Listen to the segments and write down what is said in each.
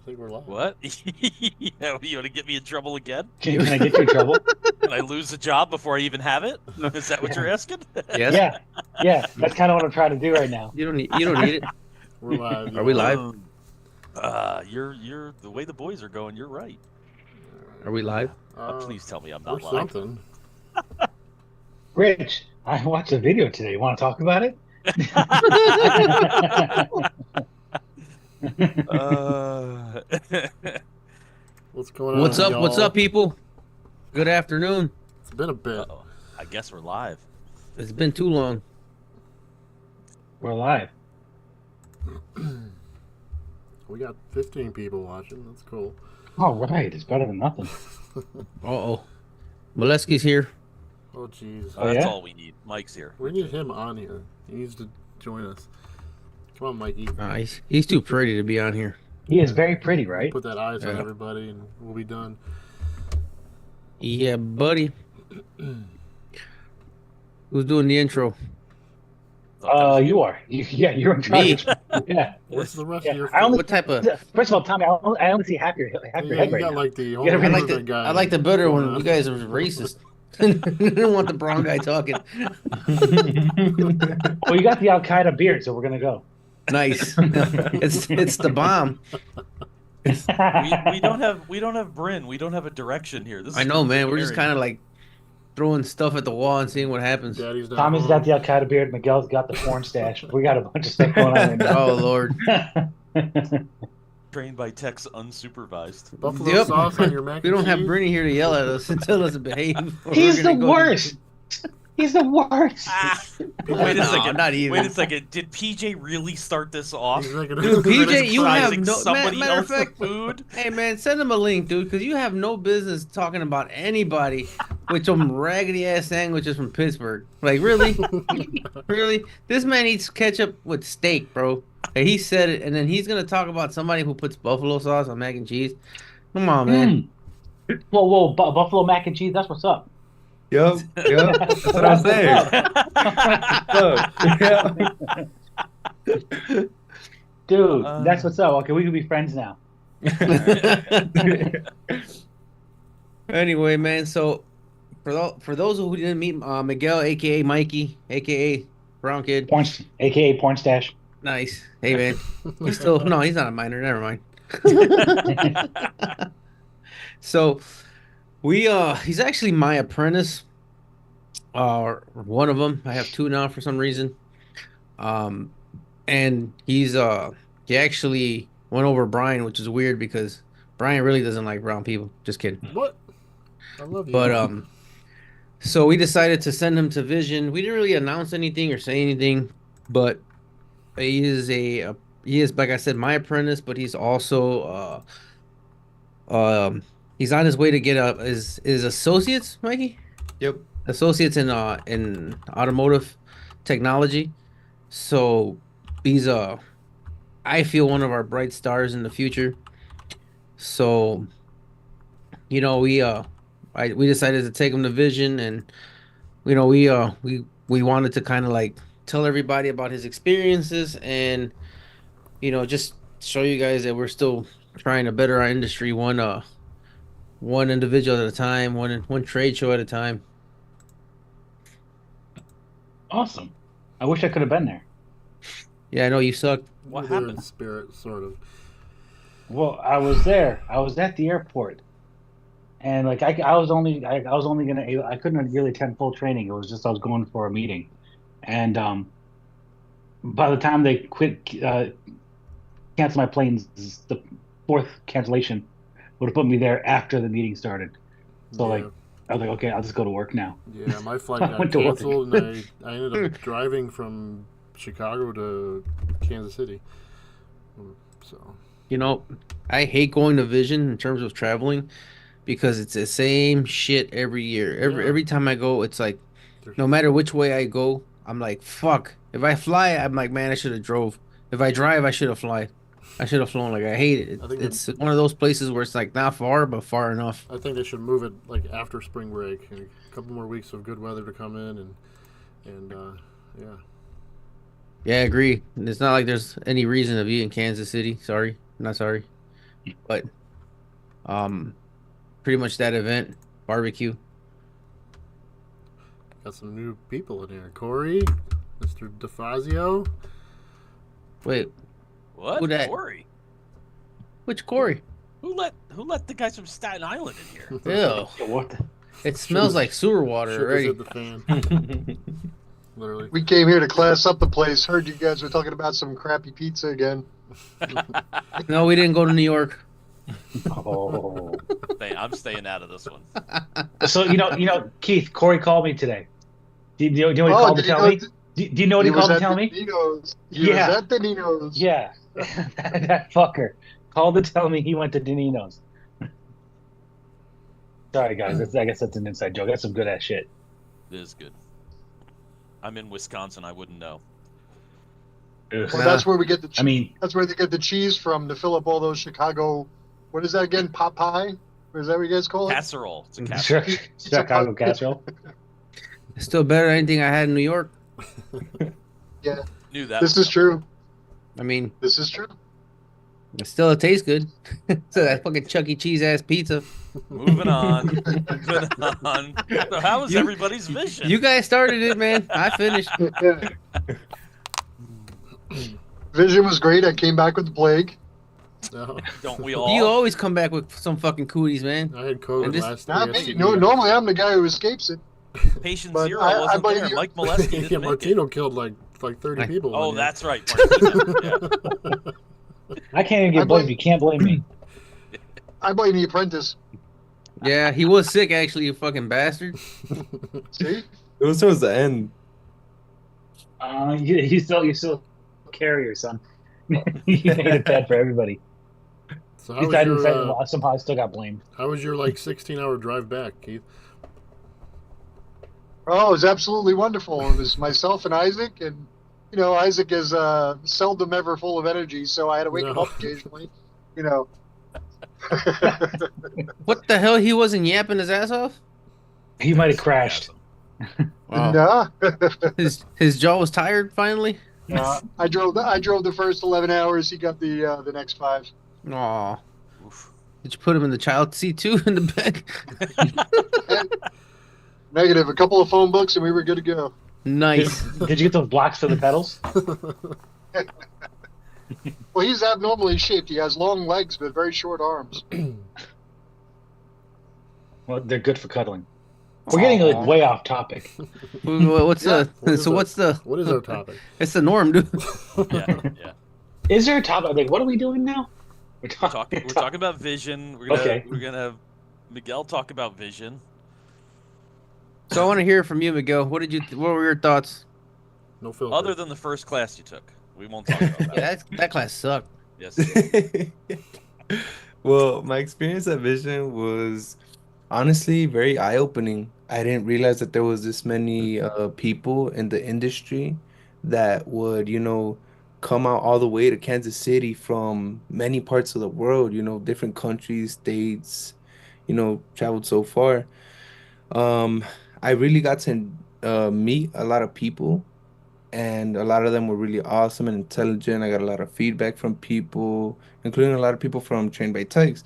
think we're live. What? Yeah, you want to get me in trouble again? Can I get you in trouble? Can I lose a job before I even have it? Is that what you're asking? Yes. Yeah, that's kind of what I'm trying to do right now. You don't need it. We're live. Are we live? You're the way the boys are going. You're right. Are we live? Please tell me I'm Or not live. something. Rich, I watched a video today. You want to talk about it? What's going on? What's up? y'all? What's up, people? Good afternoon. It's been a bit. Uh-oh. I guess we're live. It's been too long. We're live. We got 15 people watching. That's cool. All right, it's better than nothing. Uh-oh. Molesky's here. Oh, jeez. Oh, That's yeah? all we need. Mike's here. We need him on here. He needs to join us. Come on, Mikey. He's too pretty to be on here. He is very pretty, right? Put that eyes on Yeah. everybody, and we'll be done. Yeah, buddy. Who's doing the intro? You are. You're in charge. Yeah. What's the rest Yeah, of your? I only- What type of... First of all, Tommy, I only see half your yeah, head you right got now. like the gotta whole be I like the guy. I like the better one. You guys are racist. I don't want the brown guy talking. Well, you got the Al Qaeda beard, so we're gonna go. Nice. It's the bomb. We don't have Bryn. We don't have a direction here. This is I know, man. We're just scary. kind of like throwing stuff at the wall and seeing what happens. Daddy's not Tommy's home. got the Al Qaeda beard. Miguel's got the porn stash. We got a bunch of stuff going on right Oh Lord. now. Trained by techs unsupervised. buffalo Yep. sauce on your mac We and don't have cheese? Brynny here to yell at us and tell us to behave. or He's we're the gonna go- worst. He's the worst. Wait a No, second. not even. Wait a second. Did PJ really start this off? He's like a- Dude, PJ, you have Criticizing no somebody matter of else's fact. food. Hey man, send him a link, dude, because you have no business talking about anybody with some raggedy ass sandwiches from Pittsburgh. Like really, really, this man eats ketchup with steak, bro. And he said it, and then he's gonna talk about somebody who puts buffalo sauce on mac and cheese. Come on, man. Whoa, buffalo mac and cheese. That's what's up. Yep, that's what I'm saying. Look, Dude, that's what's up. Okay, we can be friends now. Anyway, man. So for those who didn't meet Miguel, aka Mikey, aka Brown Kid. Porn, aka porn stash. Nice. Hey man. He's still no, he's not a minor, never mind. So he's actually my apprentice. One of them. I have two now for some reason. And he actually went over Brian, which is weird because Brian really doesn't like brown people. Just kidding. What? I love you. But so we decided to send him to Vision. We didn't really announce anything or say anything, but he is like I said, my apprentice, but he's also he's on his way to get his associates, Mikey? yep. Associates in automotive technology. So he's I feel one of our bright stars in the future. So you know, we decided to take him to Vision, and you know, we wanted to kind of like tell everybody about his experiences, and you know, just show you guys that we're still trying to better our industry one individual at a time, one trade show at a time. Awesome. I wish I could have been there. Yeah, I know you suck. What You're there in happened? spirit, sort of. Well, I was there. I was at the airport, and like I was only gonna. I couldn't really attend full training. It was just I was going for a meeting, and by the time they canceled my planes, the fourth cancellation would have put me there after the meeting started. So Yeah. like I was like, okay, I'll just go to work now. Yeah, my flight I got went to work. canceled, and I ended up driving from Chicago to Kansas City. So You know, I hate going to Vision in terms of traveling because it's the same shit every year. Every time I go, it's like no matter which way I go, I'm like, fuck. If I fly, I'm like, man, I should have drove. If I drive, I should have flown. Like I hate it. I think It's one of those places where it's like not far, but far enough. I think they should move it like after spring break, and a couple more weeks of good weather to come in, and yeah. Yeah, I agree. And it's not like there's any reason to be in Kansas City. Sorry, not sorry. But pretty much that event, barbecue. Got some new people in here. Corey, Mr. DeFazio. Wait, What? Who dat? Corey? which Corey? Who let the guys from Staten Island in here? Ew, Yeah, what the? it smells like sewer water Shit already. hit the fan. Literally. We came here to class up the place. Heard you guys were talking about some crappy pizza again. No, we didn't go to New York. Oh. I'm staying out of this one. So Keith, Corey called me today. Do you know what he Oh, called to did he tell go me? Do you know what he called to tell me? He was Yeah. at the Nino's. Yeah, that fucker called to tell me he went to Danino's. Sorry, guys. I guess that's an inside joke. That's some good ass shit. It is good. I'm in Wisconsin. I wouldn't know. Ugh. Well, that's where we get the. I mean, That's where they get the cheese from to fill up all those Chicago. What is that again? Pot pie? Or is that what you guys call it? Casserole. It's a casserole. Chicago casserole. It's still better than anything I had in New York. Yeah, Knew that. this is true. I mean, This is true. it still tastes good. So that fucking Chuck E. Cheese ass pizza. Moving on. Moving on. So how was You- everybody's vision? You guys started it, man. I finished. Yeah. Vision was great. I came back with the plague. No, Don't we all? You always come back with some fucking cooties, man. I had COVID And this- last Not year. me. No, normally I'm the guy who escapes it. Patient But Zero I wasn't blame there. you. Mike Molesky didn't Yeah, make Martino it. killed like 30 people. Oh, one year. that's right. Martino. Yeah. I can't even get blamed. You can't blame me. I blame the apprentice. Yeah, he was sick, actually, you fucking bastard. See? It was towards the end. You still a carrier, son. You made it bad for everybody. So At least I didn't say somehow I still got blamed. how was your like 16-hour drive back, Keith? Oh, it was absolutely wonderful. It was myself and Isaac, and Isaac is seldom ever full of energy, so I had to wake him No. up occasionally. You know. What the hell? He wasn't yapping his ass off? He might have crashed. Wow. Nah. His jaw was tired finally? I drove the first 11 hours. He got the next 5. Aw. Oof. Did you put him in the child seat too in the back? Negative. A couple of phone books, and we were good to go. Nice. Did you get those blocks for the pedals? Well, he's abnormally shaped. He has long legs but very short arms. Well, they're good for cuddling. We're getting like way off topic. What's the What is so that? what's the What is our topic? it's the norm, dude. Yeah. Is there a topic? Like, what are we doing now? We're talking about vision. We're gonna have Miguel talk about vision. So I want to hear from you, Miguel. What were your thoughts? No filter. Other than the first class you took, we won't talk about that. Yeah, that class sucked. Yes. Well, my experience at Vision was honestly very eye-opening. I didn't realize that there was this many people in the industry that would, come out all the way to Kansas City from many parts of the world, different countries, states, traveled so far. I really got to meet a lot of people, and a lot of them were really awesome and intelligent. I got a lot of feedback from people, including a lot of people from Trained by Tykes.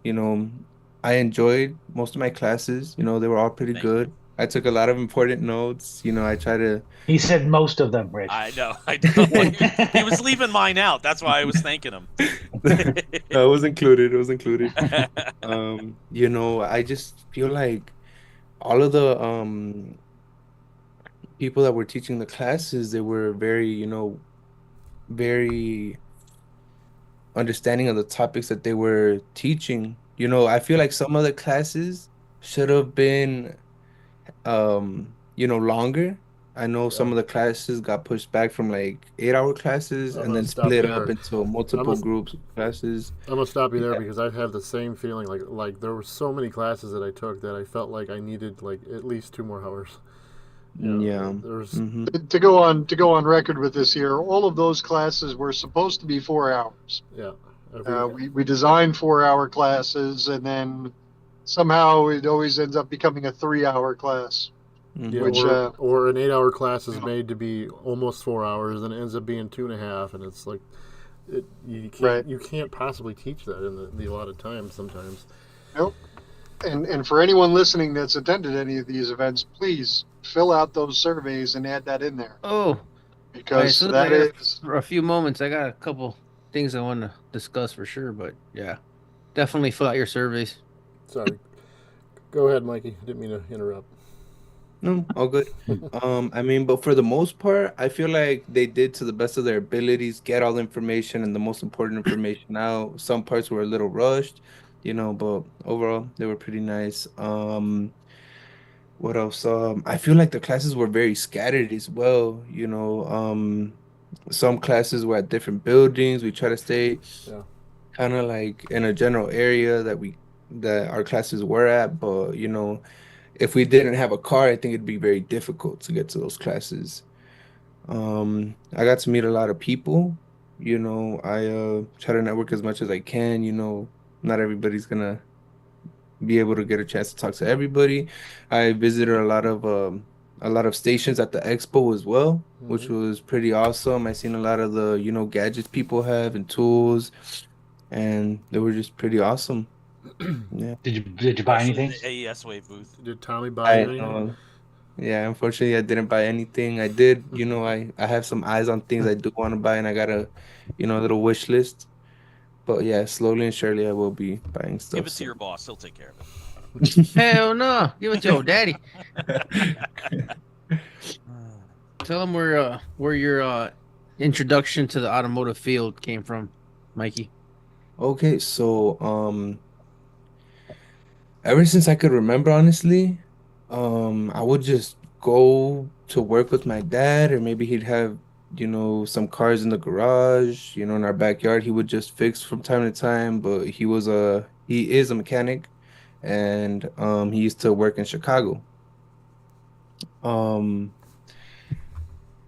I enjoyed most of my classes. They were all pretty Thank you. good. I took a lot of important notes. I try to. He said most of them, Rich. I know. He was leaving mine out. That's why I was thanking him. No, it was included. It was included. I just feel like all of the people that were teaching the classes, they were very, very understanding of the topics that they were teaching. I feel like some of the classes should have been, longer. I know some of the classes got pushed back from like 8-hour classes I'm and gonna then stop split there. up into multiple must- groups of classes. I'm gonna stop you there Yeah. because I have the same feeling. Like there were so many classes that I took that I felt like I needed like at least 2 more hours. Yeah. There was hmm To go on record with this here, all of those classes were supposed to be 4 hours. We designed 4-hour classes, and then somehow it always ends up becoming a 3-hour class. Yeah, Which, or an 8-hour class is you know. made to be almost 4 hours, and it ends up being 2.5, and it's like You can't possibly teach that in the allotted time sometimes. Nope. And for anyone listening that's attended any of these events, please fill out those surveys and add that in there. Oh, because that is for a few moments. I got a couple things I want to discuss for sure, but yeah, definitely fill out your surveys. Sorry. Go ahead, Mikey. I didn't mean to interrupt. No, all good. I mean, but for the most part, I feel like they did to the best of their abilities get all the information and the most important information out. Some parts were a little rushed, but overall they were pretty nice. What else? I feel like the classes were very scattered as well. Some classes were at different buildings. We try to stay kind of like in a general area that our classes were at, but if we didn't have a car, I think it'd be very difficult to get to those classes. I got to meet a lot of people. I try to network as much as I can. Not everybody's gonna be able to get a chance to talk to everybody. I visited a lot of stations at the expo as well, which was pretty awesome. I seen a lot of the gadgets people have and tools, and they were just pretty awesome. Yeah. Did you buy anything? The AES Wave booth. Did Tommy buy anything? Yeah, unfortunately, I didn't buy anything. I did, I have some eyes on things I do want to buy, and I got a little wish list. But yeah, slowly and surely, I will be buying stuff. Give it to your boss; he'll take care of it. Hell no! Give it to your daddy. Tell him where your introduction to the automotive field came from, Mikey. Okay, so ever since I could remember, honestly, I would just go to work with my dad, or maybe he'd have, some cars in the garage, in our backyard. He would just fix from time to time, but he is a mechanic, and he used to work in Chicago.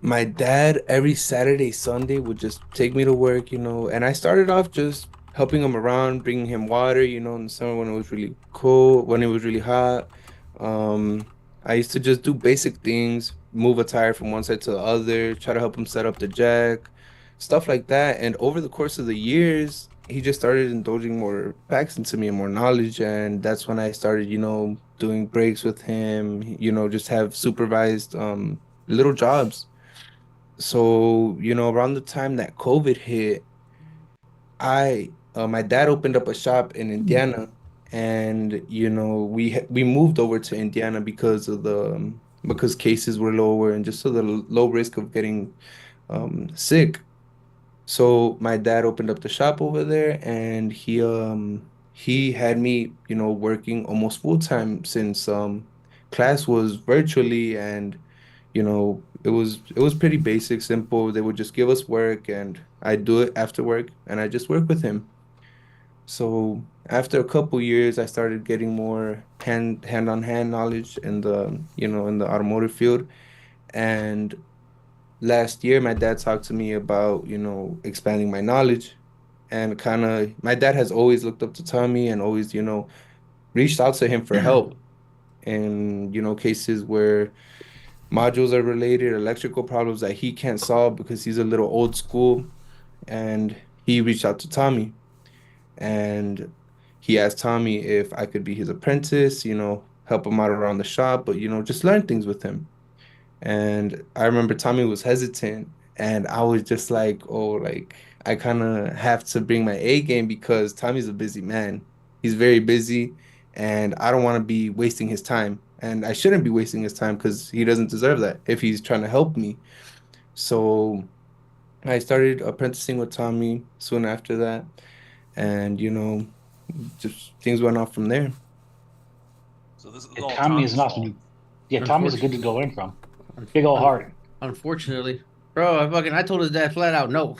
My dad every Saturday, Sunday would just take me to work, and I started off just helping him around, bringing him water, in the summer when it was really cold, when it was really hot. I used to just do basic things, move a tire from one side to the other, try to help him set up the jack, stuff like that. And over the course of the years, he just started indulging more facts into me and more knowledge. And that's when I started, doing breaks with him, just have supervised little jobs. So, around the time that COVID hit, my dad opened up a shop in Indiana, and we moved over to Indiana because of because cases were lower and just so the low risk of getting sick. So my dad opened up the shop over there, and he had me working almost full time since class was virtually, and it was pretty basic, simple. They would just give us work, and I'd do it after work, and I just work with him. So after a couple years, I started getting more hand on hand knowledge in the automotive field. And last year, my dad talked to me about expanding my knowledge, and kind of my dad has always looked up to Tommy and always reached out to him for help in cases where modules are related, electrical problems that he can't solve because he's a little old school. And he reached out to Tommy, and he asked Tommy if I could be his apprentice, help him out around the shop, but just learn things with him. And I remember Tommy was hesitant, and I was just like, oh, like I kind of have to bring my A game because Tommy's a busy man. He's very busy, and I don't want to be wasting his time. And I shouldn't be wasting his time because he doesn't deserve that if he's trying to help me. So I started apprenticing with Tommy soon after that. And, just things went off from there. So this is Yeah, all Tommy is Tommy's an awesome. fault. Yeah, Tommy's a good to go learn from. Big old heart. Unfortunately, bro, I told his dad flat out no.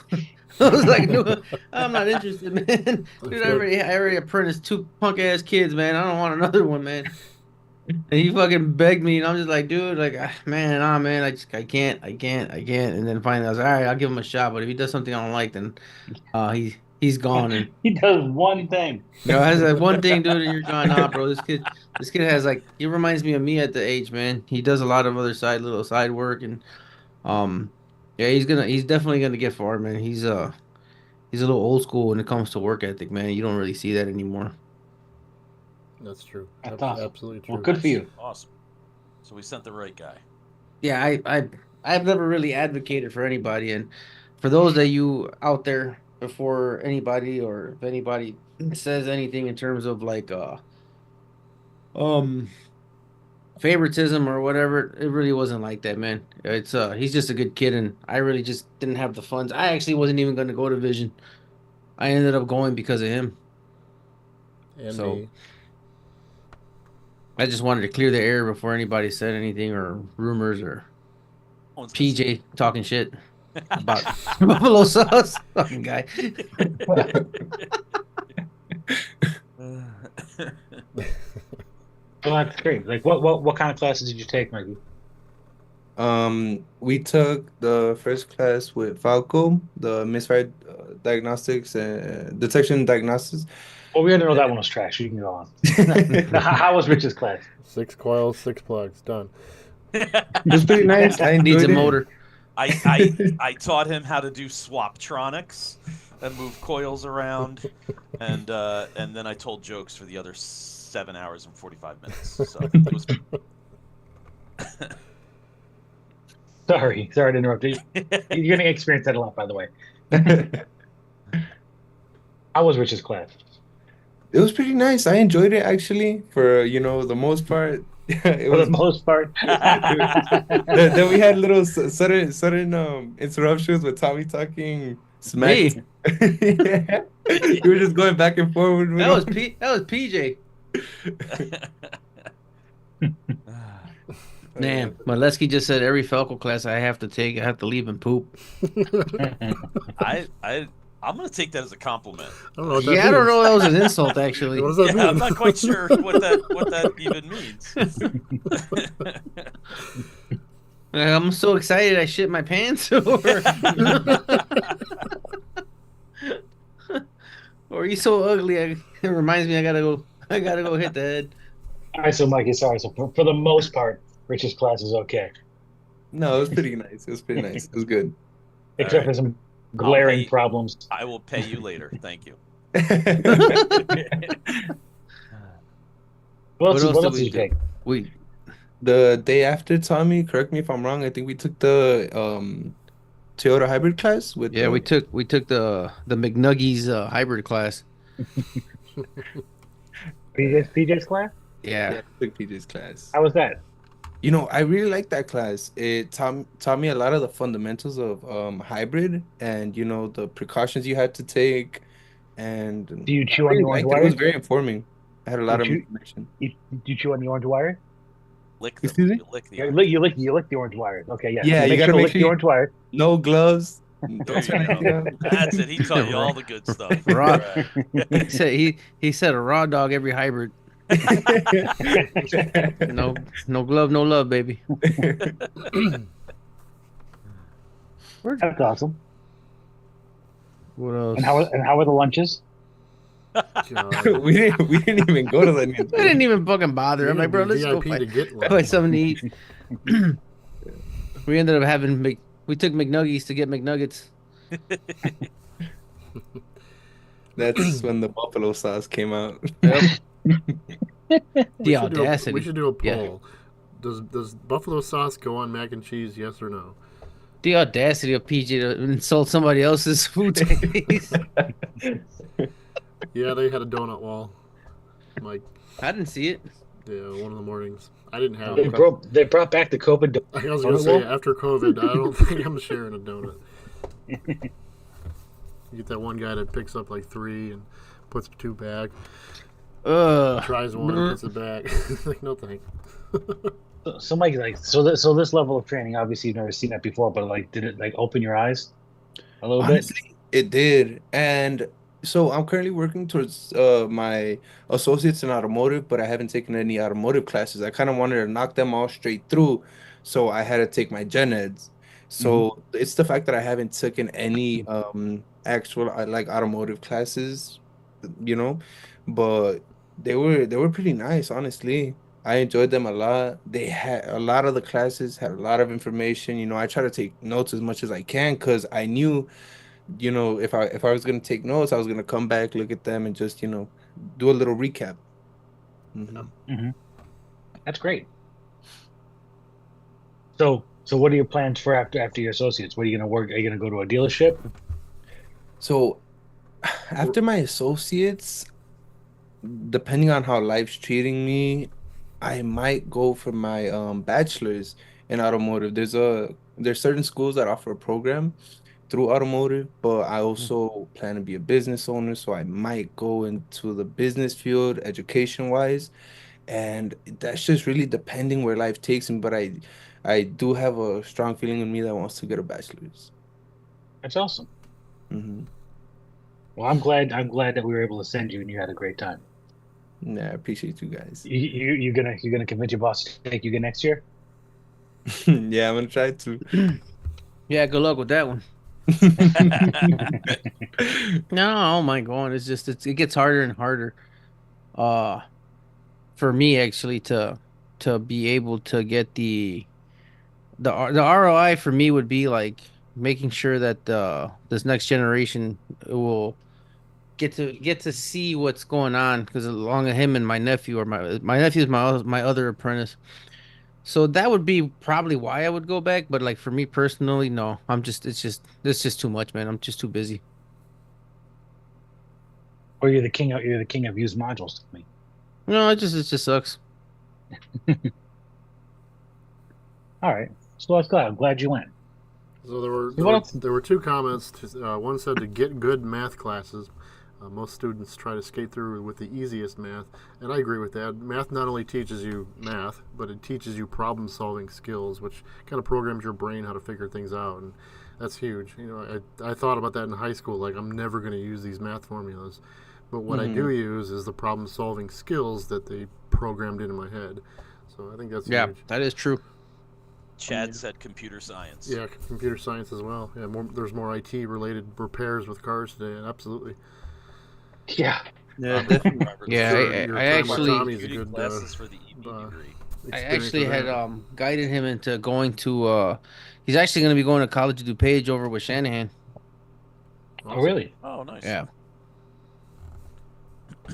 I was like, no, I'm not interested, man. Dude, I already apprenticed two punk ass kids, man. I don't want another one, man. And he fucking begged me, and I'm just like, dude, like, man, I can't. And then finally, I was like, all right, I'll give him a shot. But if he does something I don't like, then he's gone. And He does one thing. has like one thing, dude, and you're gone. Nah, bro, this kid has like, he reminds me of me at the age, man. He does a lot of other little side work, and yeah, he's definitely gonna get far, man. He's He's a little old school when it comes to work ethic, man. You don't really see that anymore. That's true. That's awesome. Absolutely true. Well, good for you. Awesome. So we sent the right guy. Yeah, I've never really advocated for anybody, and for those that you out there, before anybody or if anybody says anything in terms of like um favoritism or whatever, it really wasn't like that, man. It's he's just a good kid, and I really just didn't have the funds. I actually wasn't even going to go to Vision. I ended up going because of him. And So me. I just wanted to clear the air before anybody said anything or rumors or PJ talking shit about buffalo sauce. Fucking guy. Well, that's great. Like, what kind of classes did you take, Mikey? We took the first class with Falco, the misfire diagnostics and detection diagnostics. Well, we already know that one was trash. You can go on. Now, how was Rich's class? 6 coils, 6 plugs, done. It was pretty nice. I Needs a enjoyed it. motor. I taught him how to do swaptronics and move coils around, and then I told jokes for the other 7 hours and 45 minutes. So it was. Sorry to interrupt you. You're gonna experience that a lot, by the way. How was Rich's class? It was pretty nice. I enjoyed it actually. For the most part, it For was. the most part. Then we had little sudden interruptions with Tommy talking smack. Me? Yeah. You were just going back and forward with That was him. that was PJ. Damn, Molesky just said every Falco class I have to take, I have to leave and poop. I'm gonna take that as a compliment. I don't know what that Yeah, I don't means. know. That was an insult, actually. What does that Yeah, mean? I'm not quite sure what that even means. I'm so excited I shit my pants, or you so ugly. It reminds me I gotta go hit the head. All right, so Mikey, sorry. So for the most part, Rich's class is okay, No, it was pretty nice. It was pretty nice. It was good. except for right. some glaring pay- problems. I will pay you later. Thank you. What else else did did you take? We The day after, Tommy, correct me if I'm wrong, I think we took the Toyota hybrid class with we took the McNuggies hybrid class. PJ's class? yeah, took PJ's class. How was that? I really like that class. It taught me a lot of the fundamentals of hybrid and the precautions you had to take. And Do you I chew on really the orange liked it. It was wire? very informing. I had a lot of information. Do you chew on the orange wire? Lick them. Excuse me? You lick the. You lick the orange wires. Okay, yeah. Yeah, you gotta to make lick sure the you- orange wire. No gloves. There Don't turn you anything go. on. That's it. He taught you all the good stuff. Raw. Right. He said a raw dog every hybrid. No glove, no love, baby. That's awesome. What else? And how were the lunches? God. we didn't even go to the I didn't even fucking bother. I'm like, bro, let's go VIP to get one. find something to eat. We ended up having we took McNuggies to get McNuggets. That's when the buffalo sauce came out. The We audacity. should do a Yeah. poll. Does buffalo sauce go on mac and cheese? Yes or no? The audacity of PJ to insult somebody else's food taste. Yeah, they had a donut wall. Like, I didn't see it. yeah, one of the mornings. I didn't have They it. brought back the COVID. I was gonna say after COVID, I don't think I'm sharing a donut. You get that one guy that picks up like 3 and puts 2 back. Tries one, puts it back. Like, no thanks. So Mike, so this level of training, obviously you've never seen that before, but like, did it like open your eyes a little Honestly, it did. And so I'm currently working towards my associates in automotive, but I haven't taken any automotive classes. I kind of wanted to knock them all straight through, so I had to take my gen eds. So it's the fact that I haven't taken any actual like automotive classes, but they were pretty nice, honestly. I enjoyed them a lot. They had a lot of the classes had a lot of information. I try to take notes as much as I can because I knew if I was gonna take notes, I was gonna come back, look at them, and just do a little recap. Mm-hmm. That's great. So what are your plans for after your associates? What are you gonna work? Are you gonna go to a dealership? So after my associates, depending on how life's treating me, I might go for my bachelor's in automotive. There's certain schools that offer a program through automotive, but I also plan to be a business owner, so I might go into the business field education wise, and that's just really depending where life takes me. But I do have a strong feeling in me that wants to get a bachelor's. That's awesome. Mm-hmm. Well, I'm glad that we were able to send you and you had a great time. Yeah, I appreciate you guys. You're gonna convince your boss to take you again next year? Yeah, I'm gonna try to. Yeah, good luck with that one. No, I don't mind going. It's just it gets harder and harder. For me actually to be able to get the ROI for me would be like making sure that this next generation will get to see what's going on because along with him and my nephew or my nephew is my other apprentice. So that would be probably why I would go back. But like for me personally, no. It's just too much, man. I'm just too busy. Or you're the king of used modules to me. No, it just sucks. All right. So I'm glad you went. So there were two comments. One said to get good math classes. Most students try to skate through with the easiest math, and I agree with that. Math not only teaches you math, but it teaches you problem-solving skills, which kind of programs your brain how to figure things out, and that's huge. I thought about that in high school. Like, I'm never going to use these math formulas, but what I do use is the problem-solving skills that they programmed into my head. So I think that's huge. That is true. Chad said computer science. Yeah, computer science as well. Yeah, there's more IT-related repairs with cars today. Absolutely. Yeah. Yeah. I actually for the EB degree. I actually had guided him into going to he's actually going to be going to College of DuPage over with Shanahan. Awesome. Oh, really? Oh, nice. Yeah. I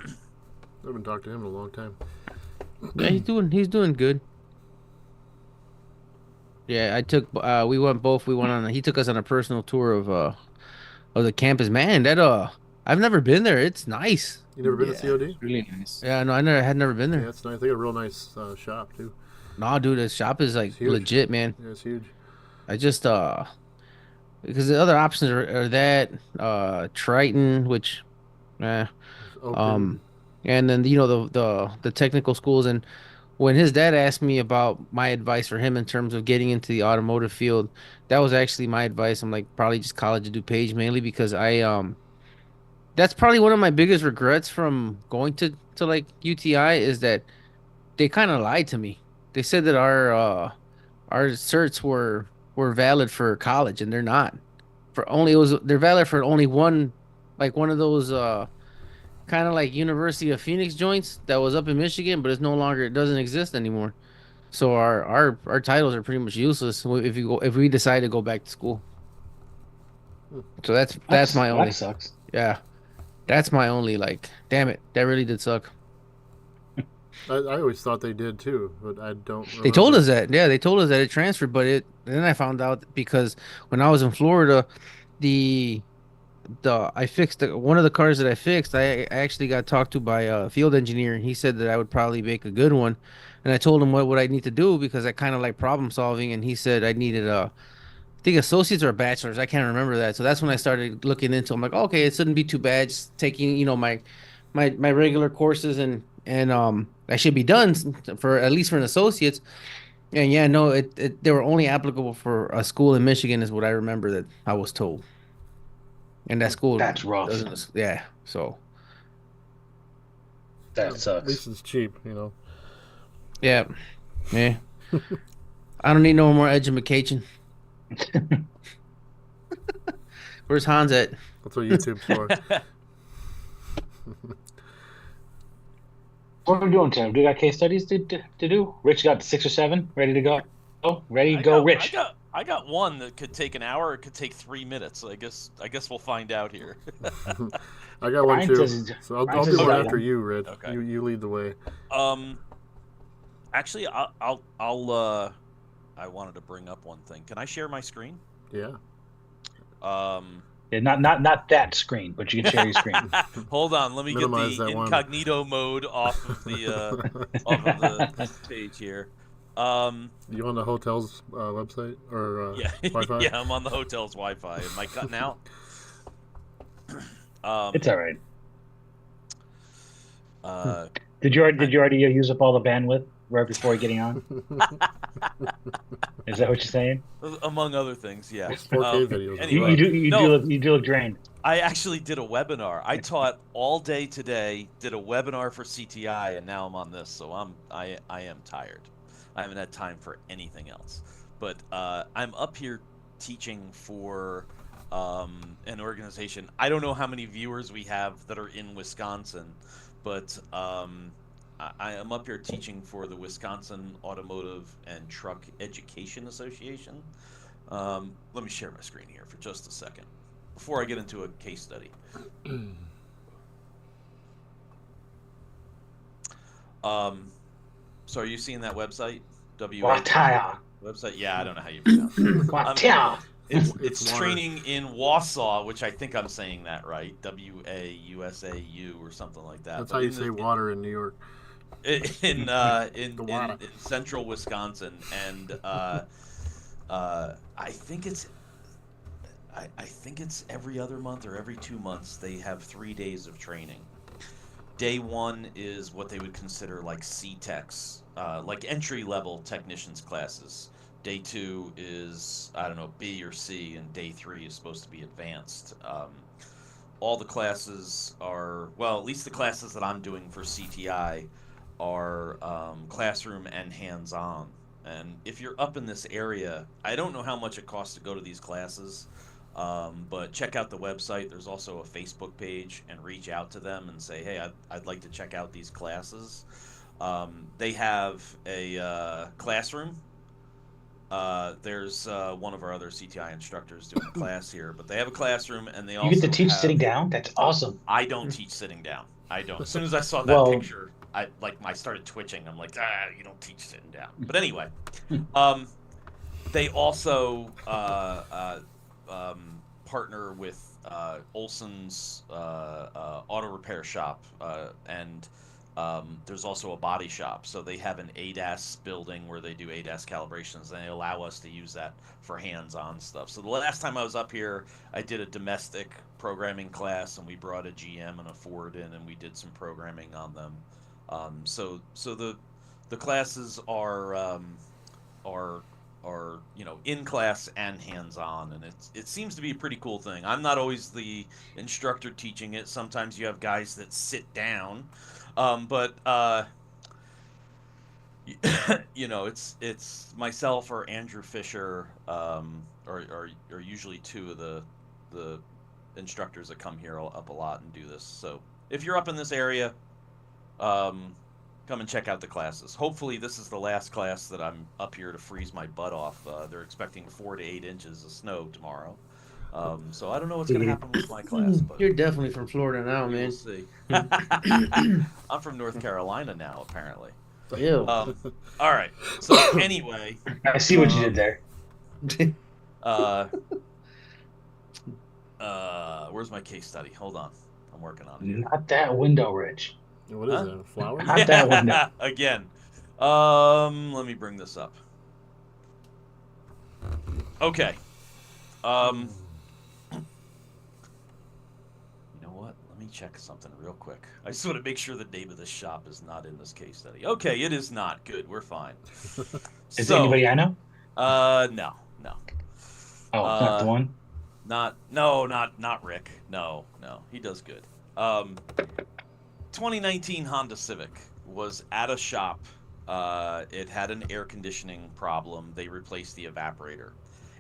haven't talked to him in a long time. Yeah, he's doing good. Yeah, we went on he took us on a personal tour of the campus. Man, that I've never been there. It's nice. You never been to COD? Really nice. Yeah, no, I had never been there. Yeah, it's nice. They got a real nice shop too. Nah, dude, the shop is like legit, man. Yeah, it's huge. I just because the other options are that Triton, which and then the technical schools. And when his dad asked me about my advice for him in terms of getting into the automotive field, that was actually my advice. I'm like, probably just College of DuPage, mainly because that's probably one of my biggest regrets from going to like UTI is that they kind of lied to me. They said that our certs were valid for college, and they're not. They're valid for only one of those kind of like University of Phoenix joints that was up in Michigan, but it doesn't exist anymore. So our titles are pretty much useless if we decide to go back to school. So that's my only. That sucks. Yeah, that's my only damn it, that really did suck. I always thought they did too, but I don't remember. They told us that. Yeah, they told us that it transferred, but then I found out because when I was in Florida, I fixed one of the cars that I fixed. I actually got talked to by a field engineer, and he said that I would probably make a good one. And I told him what would I need to do because I kind of like problem solving, and he said I needed I think associates or a bachelor's. I can't remember that. So that's when I started looking into. I'm like, okay, it shouldn't be too bad. Just taking my regular courses and I should be done for at least for an associate's. And yeah, no, they were only applicable for a school in Michigan, is what I remember that I was told. And that school that's rough. Yeah, so that sucks. At least it's cheap, Yeah. Yeah. I don't need no more education. Where's Hans at? That's what YouTube's for. What are we doing, Tim? Do we got case studies to do? Rich got 6 or 7 ready to go. Oh, ready to go, Rich. I got one that could take an hour. It could take 3 minutes. So I guess we'll find out here. I got one too. So I'll do one after you, Red. Okay. You lead the way. Actually, I wanted to bring up one thing. Can I share my screen? Yeah. Yeah, not that screen, but you can share your screen. Hold on, let me Minimize get the incognito mode off of the page here. You on the hotel's website or Wi-Fi? Yeah, I'm on the hotel's Wi-Fi. Am I cutting out? It's all right. Uh, Did you already use up all the bandwidth right before getting on? Is that what you're saying? Among other things, yeah. 4K videos. Anyway, you do look drained. I actually did a webinar. I taught all day today, did a webinar for CTI, and now I'm on this, so I am tired. I haven't had time for anything else. But I'm up here teaching for an organization. I don't know how many viewers we have that are in Wisconsin, but I am up here teaching for the Wisconsin Automotive and Truck Education Association. Let me share my screen here for just a second before I get into a case study. So are you seeing that website? Website? Yeah, I don't know how you pronounce it. It's training in Wausau, which I think I'm saying that right. WAUSAU or something like that. That's how you say water in New York. In central Wisconsin, and I think it's every other month or every 2 months they have 3 days of training. Day one is what they would consider like C-Techs, like entry-level technicians classes. Day two is, I don't know, B or C, and day three is supposed to be advanced. All the classes are, well, at least the classes that I'm doing for CTI are classroom and hands-on. And if you're up in this area, I don't know how much it costs to go to these classes, but check out the website. There's also a Facebook page, and reach out to them and say, hey, I'd like to check out these classes. They have a classroom. There's one of our other CTI instructors doing a class here, but they have a classroom, and they also You get to teach sitting down? That's awesome. I don't teach sitting down. I don't. As soon as I saw that picture, I started twitching. I'm like, you don't teach sitting down. But anyway, they also partner with Olson's auto repair shop, and there's also a body shop. So they have an ADAS building where they do ADAS calibrations, and they allow us to use that for hands-on stuff. So the last time I was up here, I did a domestic programming class, and we brought a GM and a Ford in, and we did some programming on them. So the classes are in class and hands-on, and it seems to be a pretty cool thing. I'm not always the instructor teaching it. Sometimes you have guys that sit down, but it's myself or Andrew Fisher, or usually two of the instructors that come here up a lot and do this. So if you're up in this area, come and check out the classes. Hopefully this is the last class that I'm up here to freeze my butt off. They're expecting 4 to 8 inches of snow tomorrow. So I don't know what's going to happen with my class. But you're definitely from Florida now, man. We'll see. I'm from North Carolina now, apparently. Ew. All right. So anyway, I see what you did there. Where's my case study? Hold on, I'm working on it. Not that window, Rich. What is that? A flower? Not that window. Again. Let me bring this up. Okay. You know what? Let me check something real quick. I just want to make sure the name of the shop is not in this case study. Okay, it is not. Good. We're fine. Is there anybody I know? No. Oh, not the one? Not Rick. No. He does good. 2019 Honda Civic was at a shop. It had an air conditioning problem. They replaced the evaporator.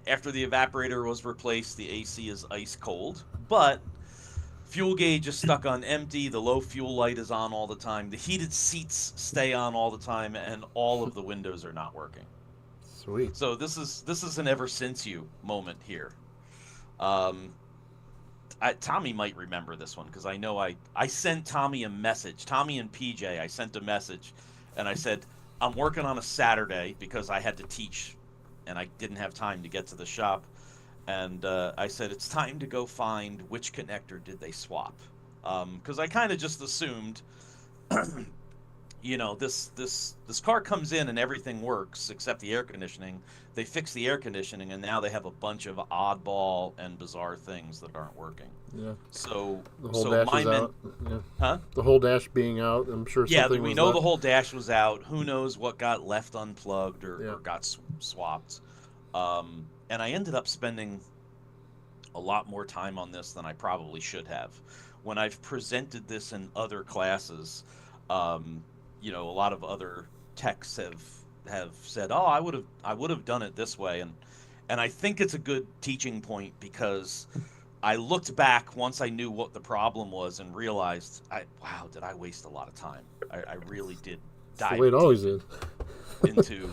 After the evaporator was replaced, the AC is ice cold, but fuel gauge is stuck on empty. The low fuel light is on all the time. The heated seats stay on all the time, and all of the windows are not working. Sweet. So this is an ever since you moment here. Tommy might remember this one because I know I sent Tommy a message. Tommy and PJ, I sent a message, and I said I'm working on a Saturday because I had to teach, and I didn't have time to get to the shop. And I said it's time to go find which connector did they swap, because I kind of just assumed, this car comes in and everything works except the air conditioning. They fix the air conditioning, and now they have a bunch of oddball and bizarre things that aren't working. Yeah. So the whole dash is out. Yeah. Huh? The whole dash being out. I'm sure. Yeah, something we was know left. the whole dash was out. Who knows what got left unplugged or got swapped. And I ended up spending a lot more time on this than I probably should have. When I've presented this in other classes, a lot of other techs have said, "Oh, I would have done it this way," and I think it's a good teaching point because I looked back once I knew what the problem was and realized, did I waste a lot of time? I really did dive the way it always is. into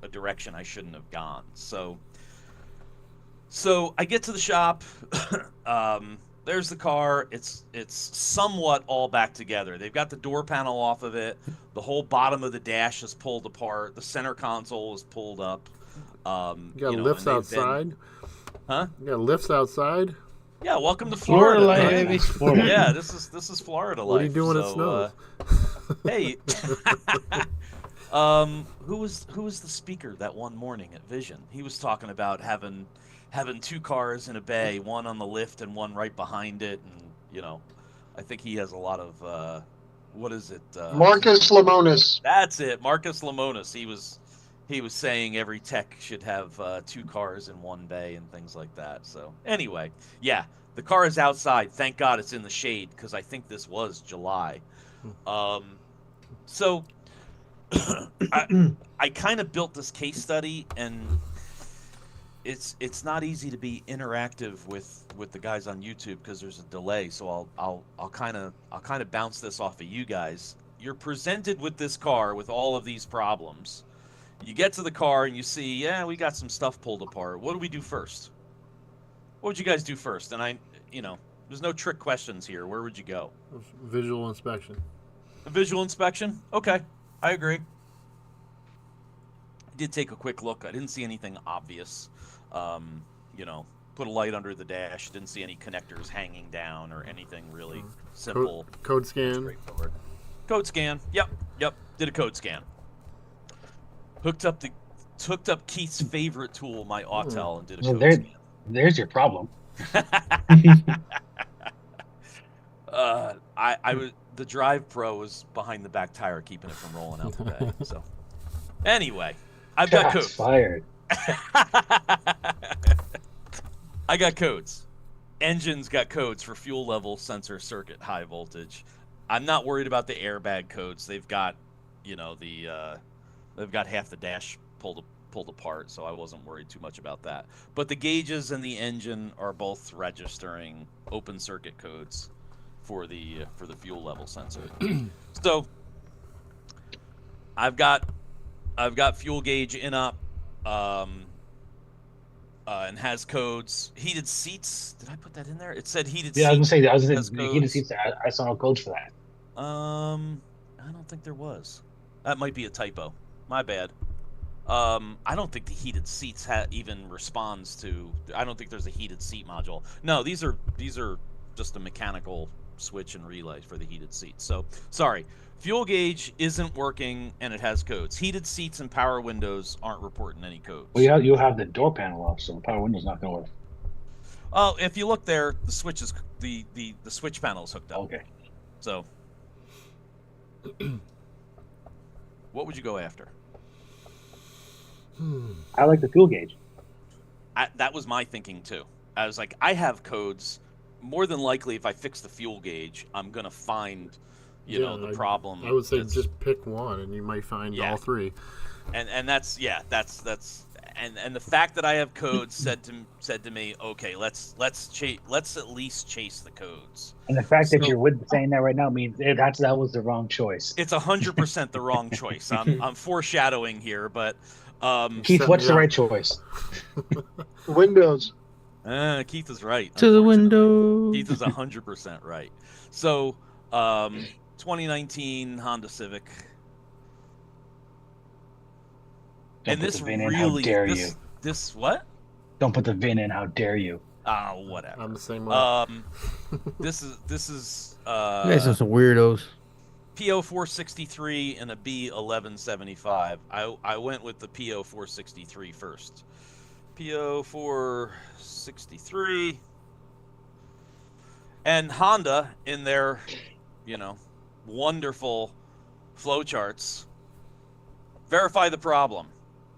a direction I shouldn't have gone. So I get to the shop. There's the car. It's somewhat all back together. They've got the door panel off of it. The whole bottom of the dash is pulled apart. The center console is pulled up. You got lifts outside. Huh? You got lifts outside. Yeah, welcome to Florida, baby. Yeah, this is Florida life. What are you doing when it snows? Hey, who was the speaker that one morning at Vision? He was talking about having two cars in a bay, one on the lift and one right behind it, and I think he has a lot of what is it? Marcus Lemonis. That's it, Marcus Lemonis. He was saying every tech should have two cars in one bay and things like that. So anyway, yeah, the car is outside. Thank God it's in the shade because I think this was July. So I kind of built this case study, and it's not easy to be interactive with the guys on YouTube because there's a delay. So I'll kind of bounce this off of you guys. You're presented with this car with all of these problems. You get to the car and you see, we got some stuff pulled apart. What do we do first? What would you guys do first? And there's no trick questions here. Where would you go? Visual inspection. A visual inspection? Okay, I agree. I did take a quick look. I didn't see anything obvious. Put a light under the dash. Didn't see any connectors hanging down or anything really simple. Code scan. Straightforward. Code scan. Yep. Did a code scan. Hooked up Keith's favorite tool, my Autel, and did a code scan. There's your problem. The Drive Pro was behind the back tire, keeping it from rolling out the bay. So, anyway, I've got codes. Fired. I got codes. Engine's got codes for fuel level, sensor, circuit, high voltage. I'm not worried about the airbag codes. They've got, they've got half the dash pulled apart, so I wasn't worried too much about that. But the gauges and the engine are both registering open circuit codes for the fuel level sensor. So I've got fuel gauge in up, and has codes. Heated seats. Did I put that in there? It said heated seats. Yeah, I was gonna say heated seats. I saw no codes for that. I don't think there was. That might be a typo. My bad. I don't think the heated seats even responds to. I don't think there's a heated seat module. No, these are just a mechanical switch and relay for the heated seats. So sorry, fuel gauge isn't working and it has codes. Heated seats and power windows aren't reporting any codes. Well, you have the door panel off, so the power window's not going to work. Oh, if you look there, the switch is the switch panel is hooked up. Okay. So, what would you go after? I like the fuel gauge. That was my thinking too. I was like, I have codes. More than likely, if I fix the fuel gauge, I'm gonna find, the problem. I would say just pick one, and you might find all three. And that's and the fact that I have codes said to me, okay, let's at least chase the codes. And the fact that you're saying that right now means that was the wrong choice. It's 100% the wrong choice. I'm foreshadowing here, but Keith, what's the right choice? Windows. Keith is right. To the window. Keith is 100% right. So 2019 Honda Civic. Don't and put this the VIN in, really, how dare you? This what? Don't put the VIN in, how dare you? Whatever. I'm the same way. This is You guys are some weirdos. PO 463 and a B 1175. I went with the PO 463 first. PO 463, and Honda in their, wonderful flowcharts, verify the problem.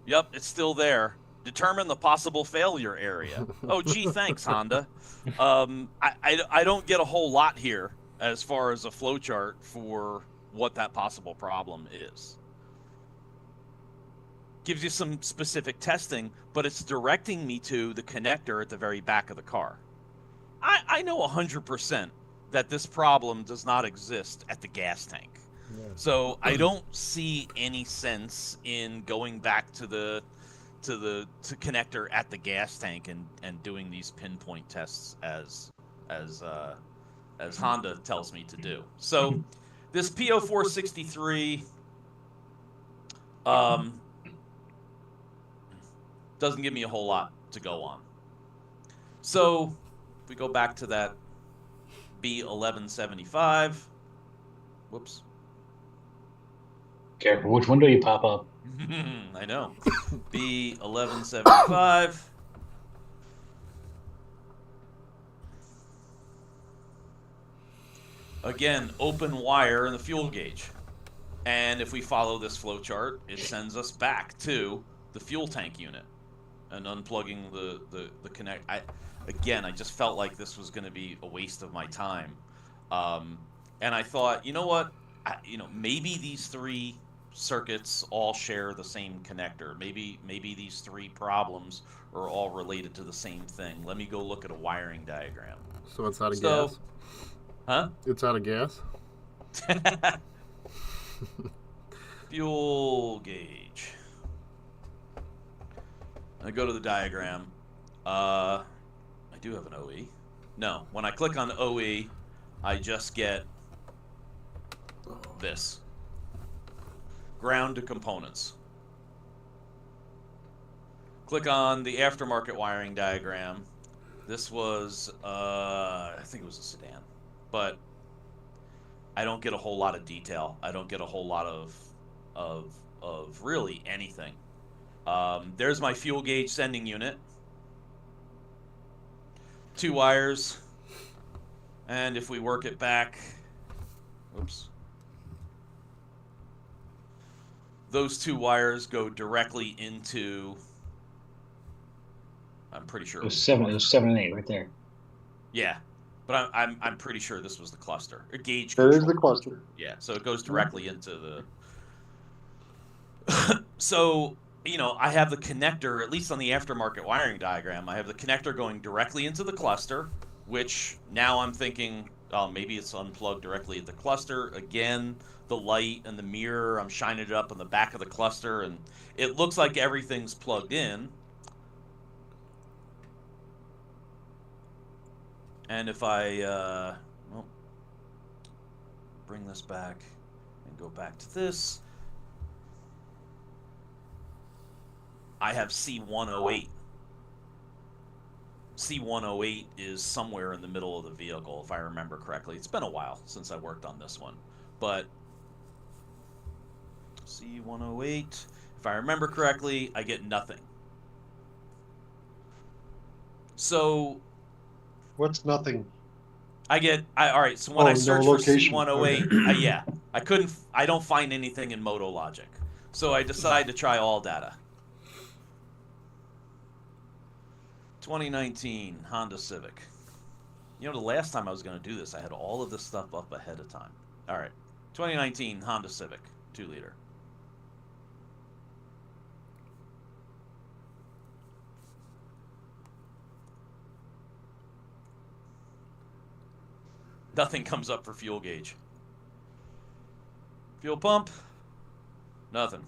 Yep, it's still there. Determine the possible failure area. Oh, gee, thanks, Honda. I don't get a whole lot here as far as a flowchart for what that possible problem is. Gives you some specific testing, but it's directing me to the connector at the very back of the car. I know 100% that this problem does not exist at the gas tank. Yeah. So I don't see any sense in going back to the connector at the gas tank and doing these pinpoint tests as Honda tells me to do. So this PO 463 doesn't give me a whole lot to go on. So if we go back to that B 1175, whoops. Careful which window you pop up. I know. B 1175. Again, open wire in the fuel gauge. And if we follow this flow chart, it sends us back to the fuel tank unit and unplugging the connect. I just felt like this was going to be a waste of my time. And I thought, you know what? Maybe these three circuits all share the same connector. Maybe these three problems are all related to the same thing. Let me go look at a wiring diagram. So it's out of gas? Huh? It's out of gas? Fuel gauge. I go to the diagram. I do have an OE. No, when I click on OE, I just get this. Ground to components. Click on the aftermarket wiring diagram. This was, I think it was a sedan, but I don't get a whole lot of detail. I don't get a whole lot of really anything. There's my fuel gauge sending unit. 2 wires. And if we work it back, oops. Those 2 wires go directly into, I'm pretty sure it was 7 and 8 right there. Yeah. But I'm pretty sure this was the cluster. A gauge There control. is the cluster. Yeah, so it goes directly into the so, I have the connector, at least on the aftermarket wiring diagram, I have the connector going directly into the cluster, which now I'm thinking, maybe it's unplugged directly at the cluster. Again, the light and the mirror, I'm shining it up on the back of the cluster, and it looks like everything's plugged in. And if I bring this back and go back to this, I have C108. C108 is somewhere in the middle of the vehicle, if I remember correctly. It's been a while since I worked on this one, but C108, if I remember correctly, I get nothing. So what's nothing? All right, so when I search for C108, I don't find anything in Moto Logic. So I decide to try all data. 2019 Honda Civic. The last time I was going to do this, I had all of this stuff up ahead of time. All right, 2019 Honda Civic, 2 liter. Nothing comes up for fuel gauge. Fuel pump, nothing.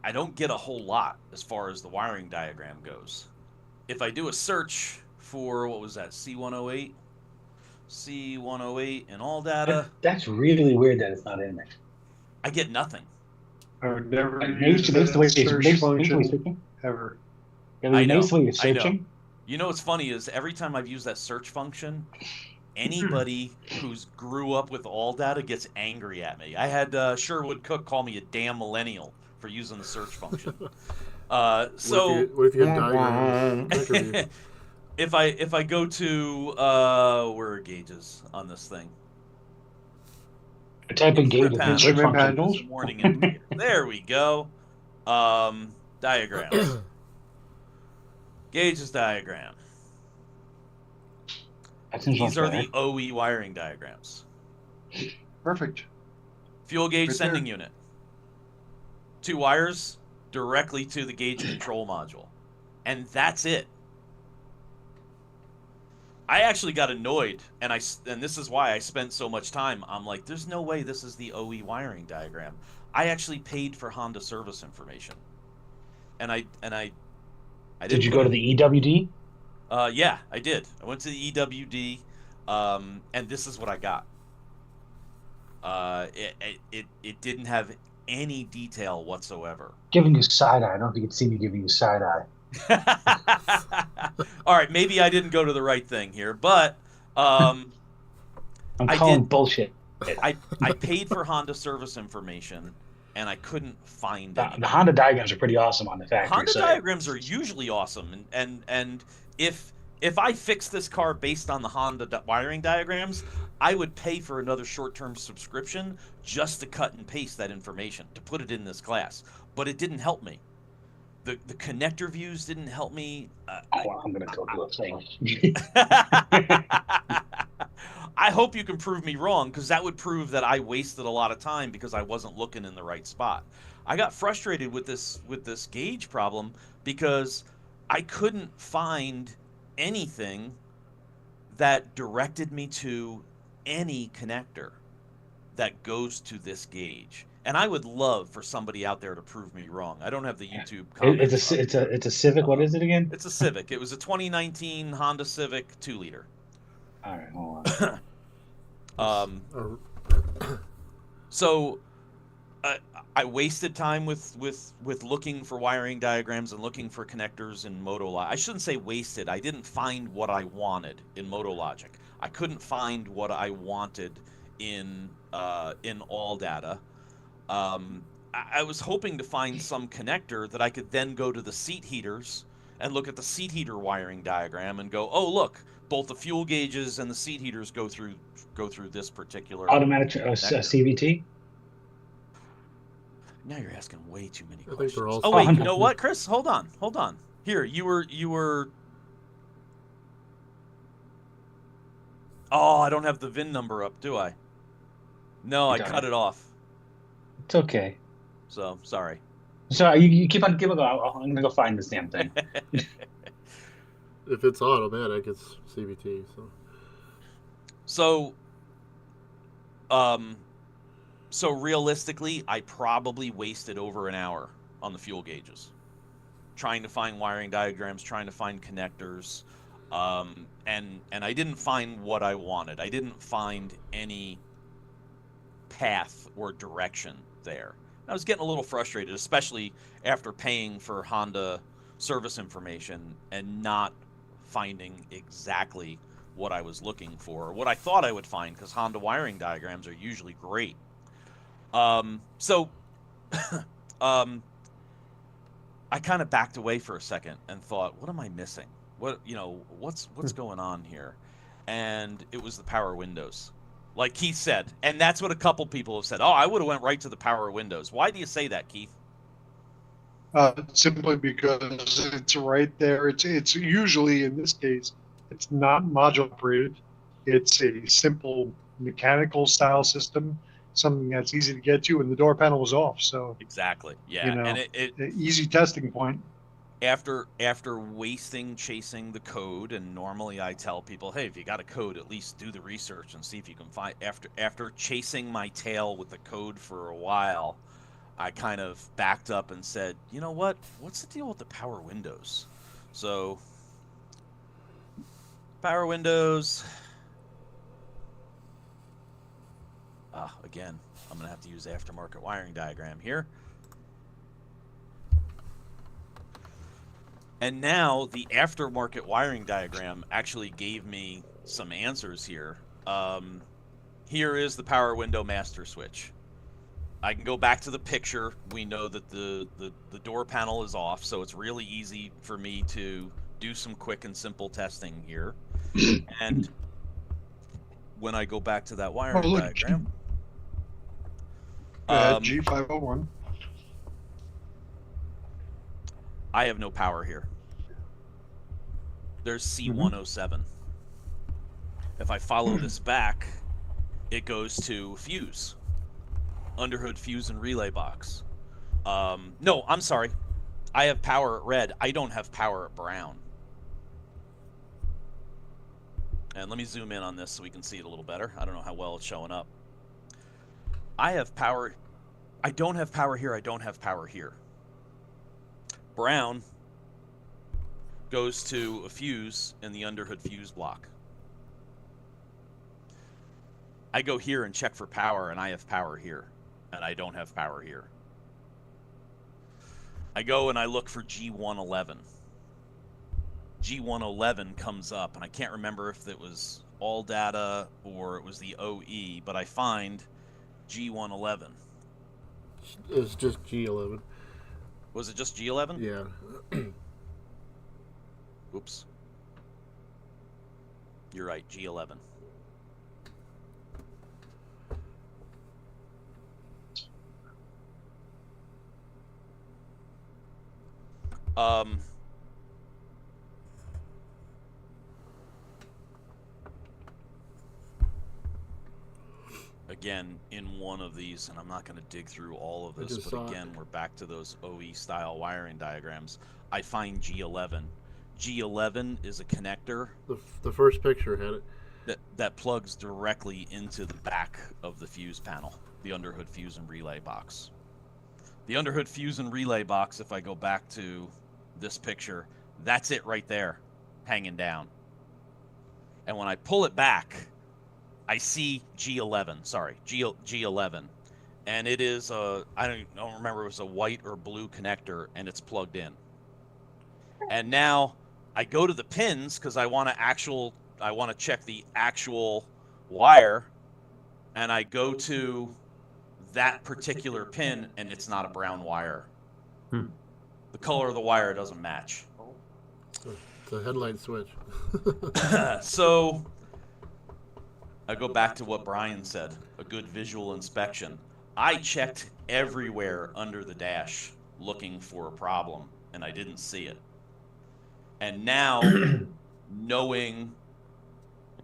I don't get a whole lot as far as the wiring diagram goes. If I do a search for, what was that, C108? C108 and all data. That's really weird that it's not in there. I get nothing. I would never use use the way that search function searching. ever. I know. The way you're searching. I know. You know what's funny is every time I've used that search function, anybody who's grew up with all data gets angry at me. I had Sherwood Cook call me a damn millennial for using the search function. So what if you had diagrams? if I go to where are gauges on this thing? Type in gauges. Instrument panels. Warning indicator. There we go. Diagrams. Gauges diagram. These are the OE wiring diagrams. Perfect. Fuel gauge Right sending there. unit. 2 wires directly to the gauge control module. And that's it. I actually got annoyed, and this is why I spent so much time. I'm like, there's no way this is the OE wiring diagram. I actually paid for Honda service information. And I did you go to the EWD? Yeah, I did. I went to the EWD, and this is what I got. It didn't have any detail whatsoever. Giving you side eye. I don't know if you can see me giving you side eye. All right, maybe I didn't go to the right thing here, but I'm calling bullshit. I paid for Honda service information, and I couldn't find it. The Honda diagrams are pretty awesome on the factory Honda side. diagrams are usually awesome, and if I fix this car based on the Honda wiring diagrams, I would pay for another short-term subscription just to cut and paste that information, to put it in this class. But it didn't help me. The connector views didn't help me. I'm going to go do a thing. I hope you can prove me wrong, because that would prove that I wasted a lot of time because I wasn't looking in the right spot. I got frustrated with this gauge problem because I couldn't find anything that directed me to any connector that goes to this gauge. And I would love for somebody out there to prove me wrong. I don't have the YouTube comments. It's a Civic. What is it again? It's a Civic. It was a 2019 Honda Civic 2-liter. All right, hold on. So I wasted time with looking for wiring diagrams and looking for connectors in MotoLogic. I shouldn't say wasted. I didn't find what I wanted in MotoLogic. I couldn't find what I wanted in all data. I was hoping to find some connector that I could then go to the seat heaters and look at the seat heater wiring diagram and go, oh look, both the fuel gauges and the seat heaters go through this particular automatic CVT. Now you're asking way too many I questions. think they're all. Oh wait, you know what, Chris? Hold on. Here, you were. Oh, I don't have the VIN number up, do I? No, I cut it off. It's okay. So sorry. So you keep on going. I'm gonna go find this damn thing. If it's automatic, it's CVT. So realistically, I probably wasted over an hour on the fuel gauges, trying to find wiring diagrams, trying to find connectors, and I didn't find what I wanted. I didn't find any path or direction there. I was getting a little frustrated, especially after paying for Honda service information and not finding exactly what I was looking for, or what I thought I would find, because Honda wiring diagrams are usually great. So I kind of backed away for a second and thought, what am I missing? What's going on here? And it was the power windows. Like Keith said, and that's what a couple people have said. Oh, I would have went right to the power windows. Why do you say that, Keith? Simply because it's right there. It's usually, in this case, it's not module operated. It's a simple mechanical style system, something that's easy to get to, and the door panel was off. So exactly, yeah, and it easy testing point. after wasting chasing the code, and normally I tell people, hey, if you got a code, at least do the research and see if you can find. After chasing my tail with the code for a while, I kind of backed up and said, you know what? What's the deal with the power windows? So, power windows. Again, I'm going to have to use the aftermarket wiring diagram here. And now the aftermarket wiring diagram actually gave me some answers here. Here is the power window master switch. I can go back to the picture. We know that the door panel is off, so it's really easy for me to do some quick and simple testing here. And when I go back to that wiring diagram, G501. I have no power here. There's C107. If I follow this back, it goes to fuse. Underhood fuse and relay box. No, I'm sorry. I have power at red. I don't have power at brown. And let me zoom in on this so we can see it a little better. I don't know how well it's showing up. I have power. I don't have power here. I don't have power here. Brown goes to a fuse in the underhood fuse block. I go here and check for power, and I have power here, and I don't have power here. I go and I look for G111. G111 comes up, and I can't remember if it was all data or it was the OE, but I find G111. It's just G11. Was it just G11? Yeah. Oops. You're right, G11. Again, in one of these, and I'm not going to dig through all of this, but again, we're back to those OE style wiring diagrams. I find G11. G11 is a connector. The first picture had it. That plugs directly into the back of the fuse panel, the underhood fuse and relay box. The underhood fuse and relay box, if I go back to this picture, that's it right there, hanging down. And when I pull it back, I see G11, sorry, G11. And it is I don't remember if it was a white or blue connector, and it's plugged in. And now I go to the pins because I want to check the actual wire, and I go to that particular pin, and it's not a brown wire. The color of the wire doesn't match. It's a headlight switch. So I go back to what Brian said, a good visual inspection. I checked everywhere under the dash looking for a problem, and I didn't see it. And now, knowing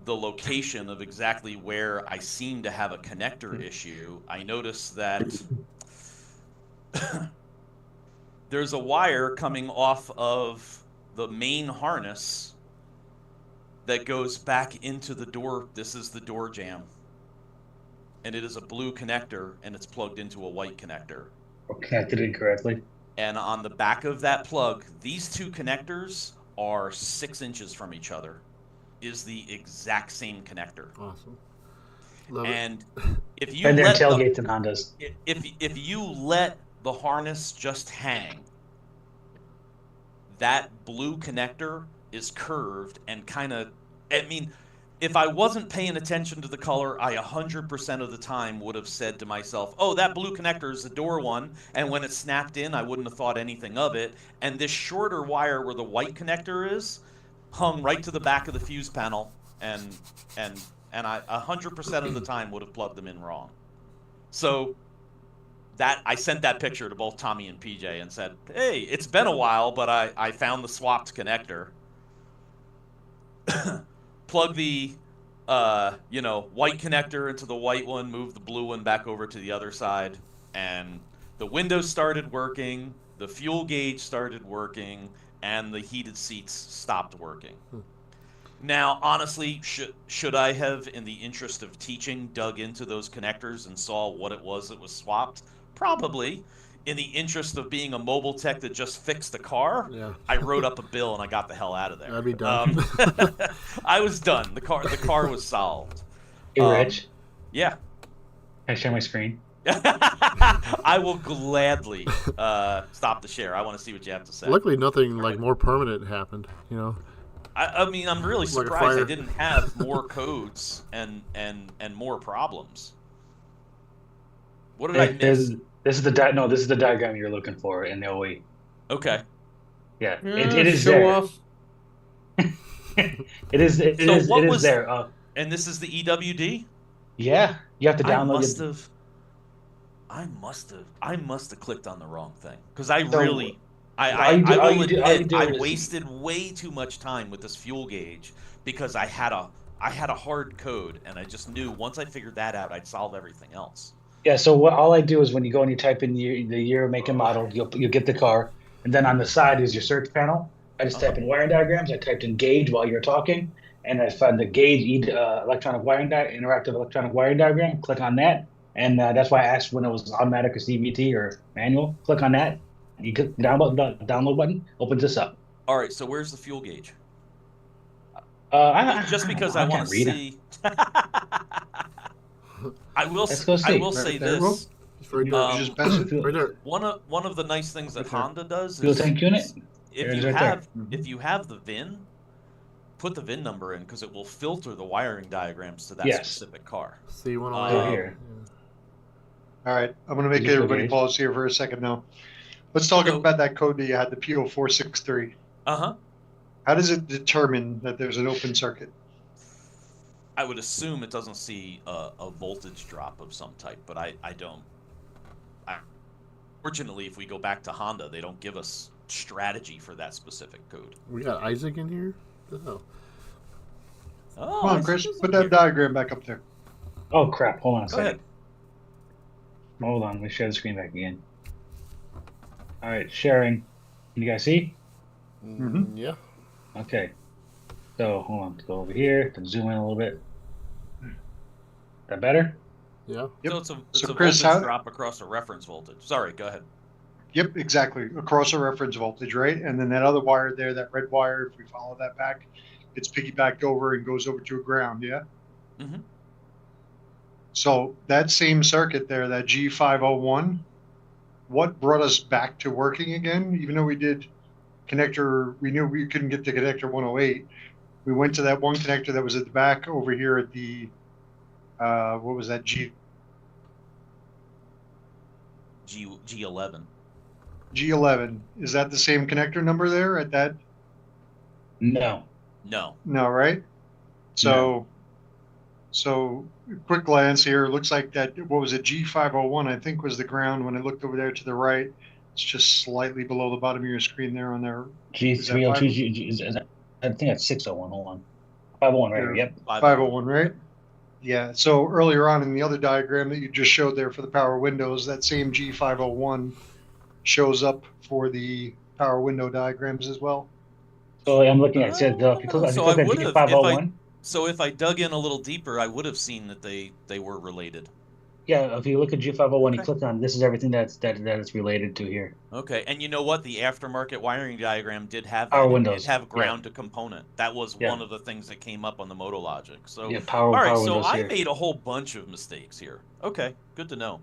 the location of exactly where I seem to have a connector issue, I notice that there's a wire coming off of the main harness that goes back into the door. This is the door jamb. And it is a blue connector, and it's plugged into a white connector. Or connected incorrectly. And on the back of that plug, these two connectors are 6 inches from each other. Is the exact same connector. Awesome. Love and it. If you and they're let tailgates and Hondas. If you let the harness just hang, that blue connector is curved and kind of, I mean, if I wasn't paying attention to the color, I 100% of the time would have said to myself, oh, that blue connector is the door one, and when it snapped in, I wouldn't have thought anything of it. And this shorter wire where the white connector is hung right to the back of the fuse panel, and I 100% of the time would have plugged them in wrong. So that I sent that picture to both Tommy and PJ and said, hey, it's been a while, but I found the swapped connector. Plug the white connector into the white one, move the blue one back over to the other side, and the windows started working, the fuel gauge started working, and the heated seats stopped working. Now, honestly, should I have, in the interest of teaching, dug into those connectors and saw what it was that was swapped? Probably. In the interest of being a mobile tech that just fixed the car, I wrote up a bill and I got the hell out of there. I'd be done. I was done. The car was solved. Hey, Rich. Yeah. Can I share my screen? I will gladly stop the share. I want to see what you have to say. Luckily, nothing like more permanent happened. I mean, I'm really surprised I didn't have more codes and more problems. What did I miss? This is the diagram you're looking for in the OE. Okay. Yeah, it is show there. Off. it is there. And this is the EWD? Yeah, you have to download. I must have clicked on the wrong thing because I wasted way too much time with this fuel gauge because I had a hard code and I just knew once I figured that out I'd solve everything else. Yeah, so all I do is when you go and you type in the year, make, and model, you'll get the car, and then on the side is your search panel. I just type in wiring diagrams. I typed in gauge while you're talking, and I found the gauge interactive electronic wiring diagram. Click on that, and that's why I asked when it was automatic or CVT or manual. Click on that. You click the download button, opens this up. All right, so where's the fuel gauge? Just because I want to see. I will say this. Right there. One of the nice things that Honda does is fuel tank unit. If you have the VIN, put the VIN number in because it will filter the wiring diagrams to that specific car. See one here. All right, I'm going to make everybody pause here for a second now. Let's talk about that code that you had, the P0463. Uh-huh. How does it determine that there's an open circuit? I would assume it doesn't see a voltage drop of some type, but I don't. Fortunately, if we go back to Honda, they don't give us strategy for that specific code. We got Isaac in here? Oh, come on, Chris, put that diagram back up there. Oh, crap. Hold on a second. Ahead. Hold on. Let me share the screen back again. All right, sharing. Can you guys see? Mm-hmm. Yeah. Okay. So, hold on. Let's go over here. Let's zoom in a little bit. That better? Yeah. Yep. So it's a Chris, voltage drop across a reference voltage. Sorry, go ahead. Yep, exactly. Across a reference voltage, right? And then that other wire there, that red wire, if we follow that back, gets piggybacked over and goes over to a ground, yeah? Mm-hmm. So that same circuit there, that G501, what brought us back to working again? Even though we did connector, we knew we couldn't get to connector 108. We went to that one connector that was at the back over here at the, what was that, G11. G11. Is that the same connector number there at that? No. No, right? So quick glance here, looks like that, what was it, G501, I think was the ground. When I looked over there to the right, it's just slightly below the bottom of your screen there on there. G302, I think that's 601, hold on. 501, right? Yep. 501, right? Yeah, so earlier on in the other diagram that you just showed there for the power windows, that same G501 shows up for the power window diagrams as well. So I'm looking at it. If you click on G501. So if I dug in a little deeper, I would have seen that they were related. Yeah, if you look at G501, you click on this is everything that it's related to here. Okay, and you know what? The aftermarket wiring diagram did have power windows. It have ground to component. That was one of the things that came up on the MotoLogic. So all right, so I made a whole bunch of mistakes here. Okay, good to know.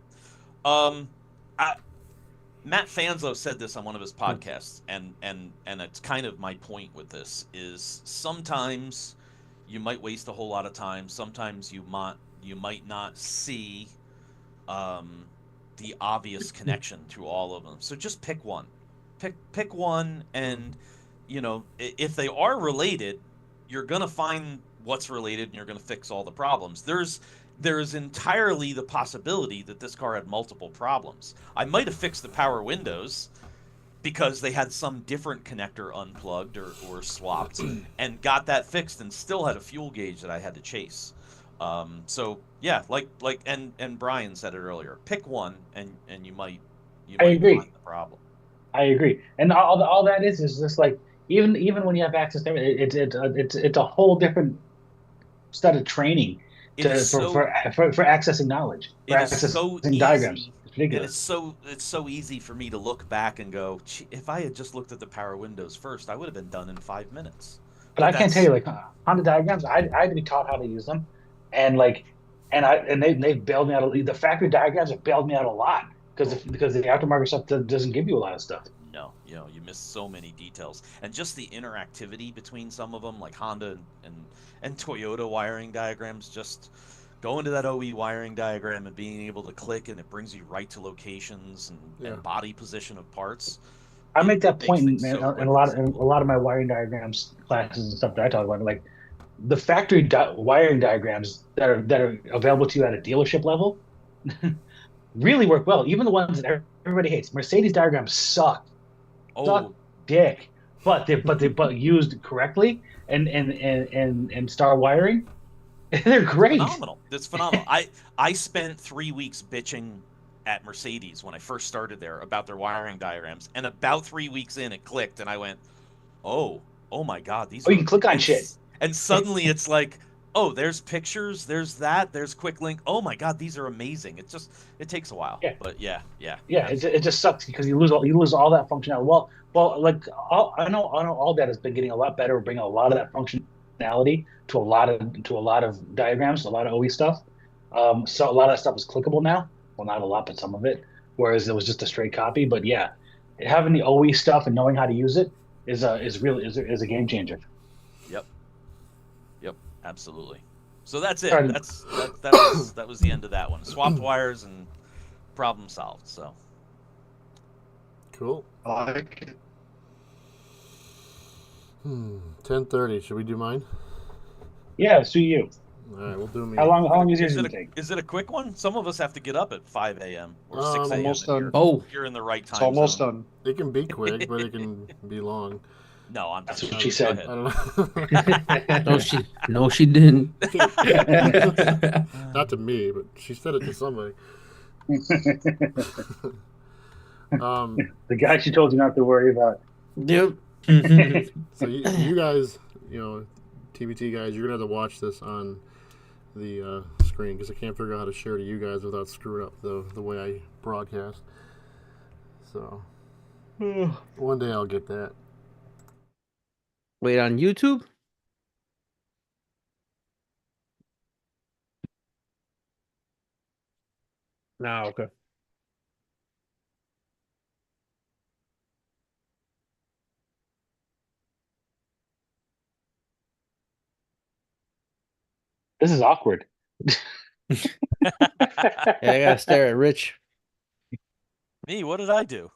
Matt Fanzo said this on one of his podcasts, and it's kind of my point with this is sometimes you might waste a whole lot of time. Sometimes you might not see the obvious connection to all of them. So just pick one. Pick one, and if they are related, you're gonna find what's related, and you're gonna fix all the problems. There's entirely the possibility that this car had multiple problems. I might have fixed the power windows because they had some different connector unplugged or swapped and got that fixed and still had a fuel gauge that I had to chase. So yeah, and Brian said it earlier. Pick one and you might agree. find the problem. I agree. And all that is just like even when you have access to it, it's a whole different set of training It is for accessing knowledge, for so accessing diagrams. easy, It's and ridiculous. it's so easy for me to look back and go, "Gee, if I had just looked at the power windows first, I would have been done in 5 minutes." But But I can't tell that's you like Honda diagrams. I had to be taught how to use them, and like and they've bailed me out. The factory diagrams have bailed me out a lot because the aftermarket stuff doesn't give you a lot of stuff. no, you miss so many details, and just the interactivity between some of them, like Honda and Toyota wiring diagrams. Just go into that OE wiring diagram and being able to click, and it brings you right to locations and body position of parts. I It make that makes point things so quick in and a simple. lot of my wiring diagrams classes and stuff that I talk about. Like the factory wiring diagrams that are available to you at a dealership level really work well. Even the ones that everybody hates. Mercedes diagrams suck Oh, dick, but used correctly and star wiring, they're great. phenomenal. That's phenomenal. I spent 3 weeks bitching at Mercedes when I first started there about their wiring diagrams, and about 3 weeks in, it clicked, and I went, "Oh, oh my God, these Oh, you are." can click on shit. And suddenly it's like, "Oh, there's pictures, there's that, there's quick link. Oh my God, these are amazing." It takes a while, Yeah, but yeah, yeah. It just sucks because you lose all that functionality. Like I know all that has been getting a lot better, bringing a lot of that functionality to a lot of diagrams, a lot of OE stuff. So a lot of that stuff is clickable now. Well, not a lot, but some of it. Whereas it was just a straight copy. But yeah, having the OE stuff and knowing how to use it is a game changer. yep, yep, absolutely. So that's it. Sorry. That was the end of that one. Swapped wires and problem solved. So Cool. I like it. 10:30. Should we do mine? Yeah, see you. All right, we'll do me. How long is yours is going it to take? is it a quick one? Some of us have to get up at 5 a.m. or 6 a.m. Almost done. Oh, You're in the right It's time almost zone. done. It can be quick, but it can be long. No, I'm That's just what she go said. I ahead. don't know. no, she didn't. Not to me, but she said it to somebody. The guy she told you not to worry about. Yep. So you guys, TBT guys, you're gonna have to watch this on the screen because I can't figure out how to share to you guys without screwing up the way I broadcast. So one day I'll get that. Wait, on YouTube? No, okay. This is awkward. Yeah, I gotta stare at Rich. Me, what did I do?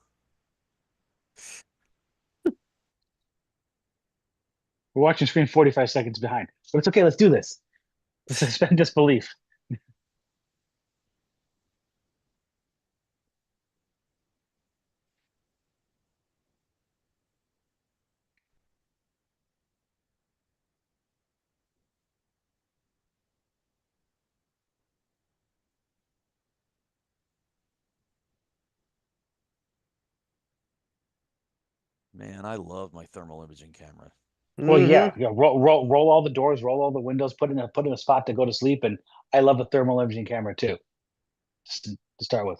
We're watching screen 45 seconds behind. But it's okay, let's do this. Suspend disbelief. Man, I love my thermal imaging camera. Well, yeah, Mm-hmm. yeah. Roll all the doors, roll all the windows, put in a spot to go to sleep. And I love the thermal imaging camera too. Just to start with.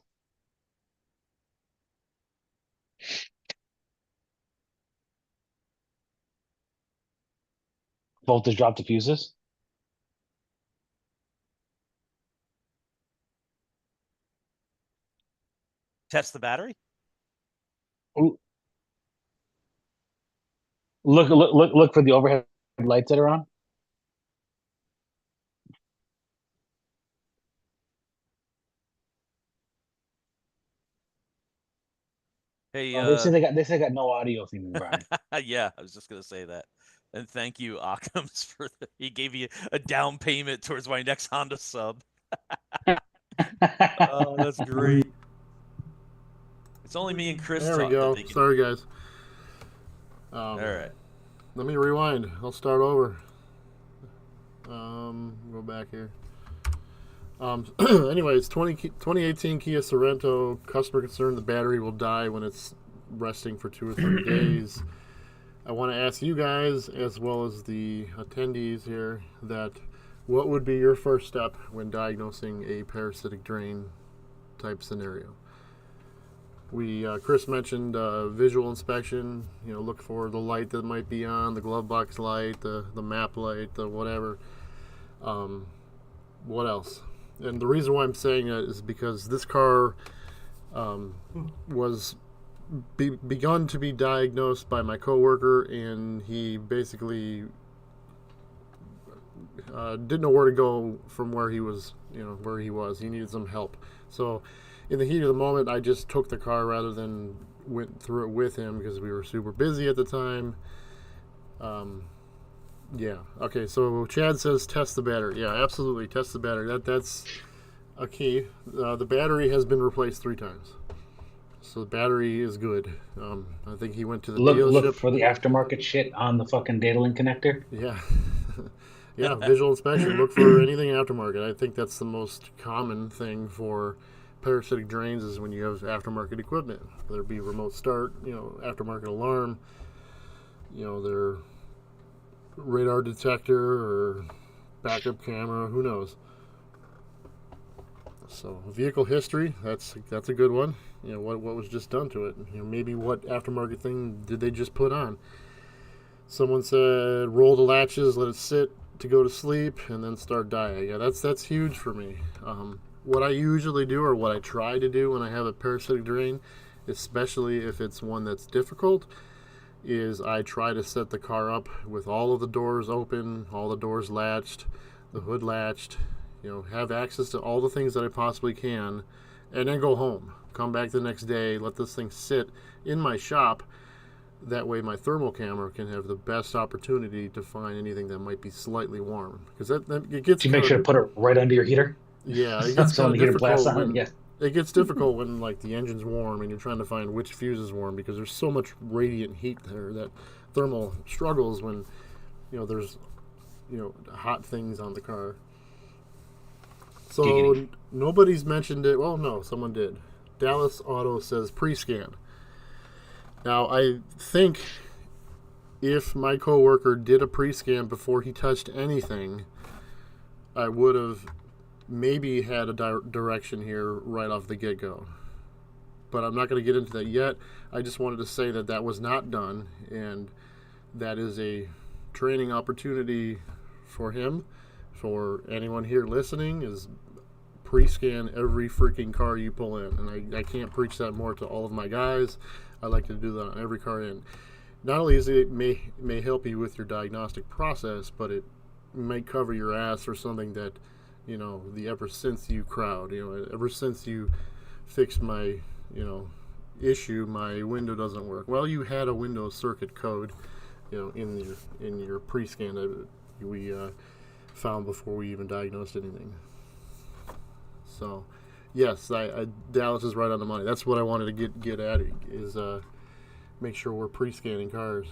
Voltage drop diffuses. Test the battery? Ooh, look for the overhead lights that are on. Hey, Oh, they say they got no audio theme, Brian. yeah, I was just gonna say that. And thank you, Occam's, he gave you a down payment towards my next Honda sub. Oh, that's great. It's only me and Chris. There we go. Sorry, guys. All right. Let me rewind. I'll start over. Go back here. Anyways, 2018 Kia Sorento, customer concerned the battery will die when it's resting for 2 or 3 days. I want to ask you guys, as well as the attendees here, that what would be your first step when diagnosing a parasitic drain type scenario? Chris mentioned visual inspection. Look for the light that might be on, the glove box light, the map light, the whatever. What else? And the reason why I'm saying that is because this car was begun to be diagnosed by my coworker, and he basically didn't know where to go from where he was. He needed some help. So in the heat of the moment, I just took the car rather than went through it with him because we were super busy at the time. Yeah. Okay, so Chad says test the battery. Yeah, absolutely, test the battery. That's a key. The battery has been replaced 3 times. So the battery is good. I think he went to the dealership. Look for the aftermarket shit on the fucking data link connector. Yeah. Yeah, visual inspection. Look for anything aftermarket. I think that's the most common thing for parasitic drains is when you have aftermarket equipment, whether it be remote start, aftermarket alarm, their radar detector or backup camera, who knows. So vehicle history, that's a good one. What was just done to it. Maybe what aftermarket thing did they just put on. Someone said roll the latches, let it sit to go to sleep, and then start diag. Yeah, that's huge for me. What I usually do, or what I try to do when I have a parasitic drain, especially if it's one that's difficult, is I try to set the car up with all of the doors open, all the doors latched, the hood latched, have access to all the things that I possibly can, and then go home. Come back the next day, let this thing sit in my shop. That way my thermal camera can have the best opportunity to find anything that might be slightly warm. Because it gets... Do you make sure to put it right under your heater? Yeah, it gets kind of difficult when, yeah. It gets difficult when the engine's warm and you're trying to find which fuse is warm, because there's so much radiant heat there that thermal struggles when there's hot things on the car. So nobody's mentioned it. Well, no, someone did. Dallas Auto says pre-scan. Now I think if my coworker did a pre-scan before he touched anything, I would have maybe had a direction here right off the get-go. But I'm not going to get into that yet. I just wanted to say that was not done, and that is a training opportunity for him. For anyone here listening, is pre-scan every freaking car you pull in. And I can't preach that more to all of my guys. I like to do that on every car in. Not only is it may help you with your diagnostic process, but it might cover your ass for something that, the ever since you crowd, ever since you fixed my, issue, my window doesn't work. Well, you had a Windows circuit code, in your pre-scan that we found before we even diagnosed anything. So, yes, Dallas is right on the money. That's what I wanted to get at, is make sure we're pre-scanning cars.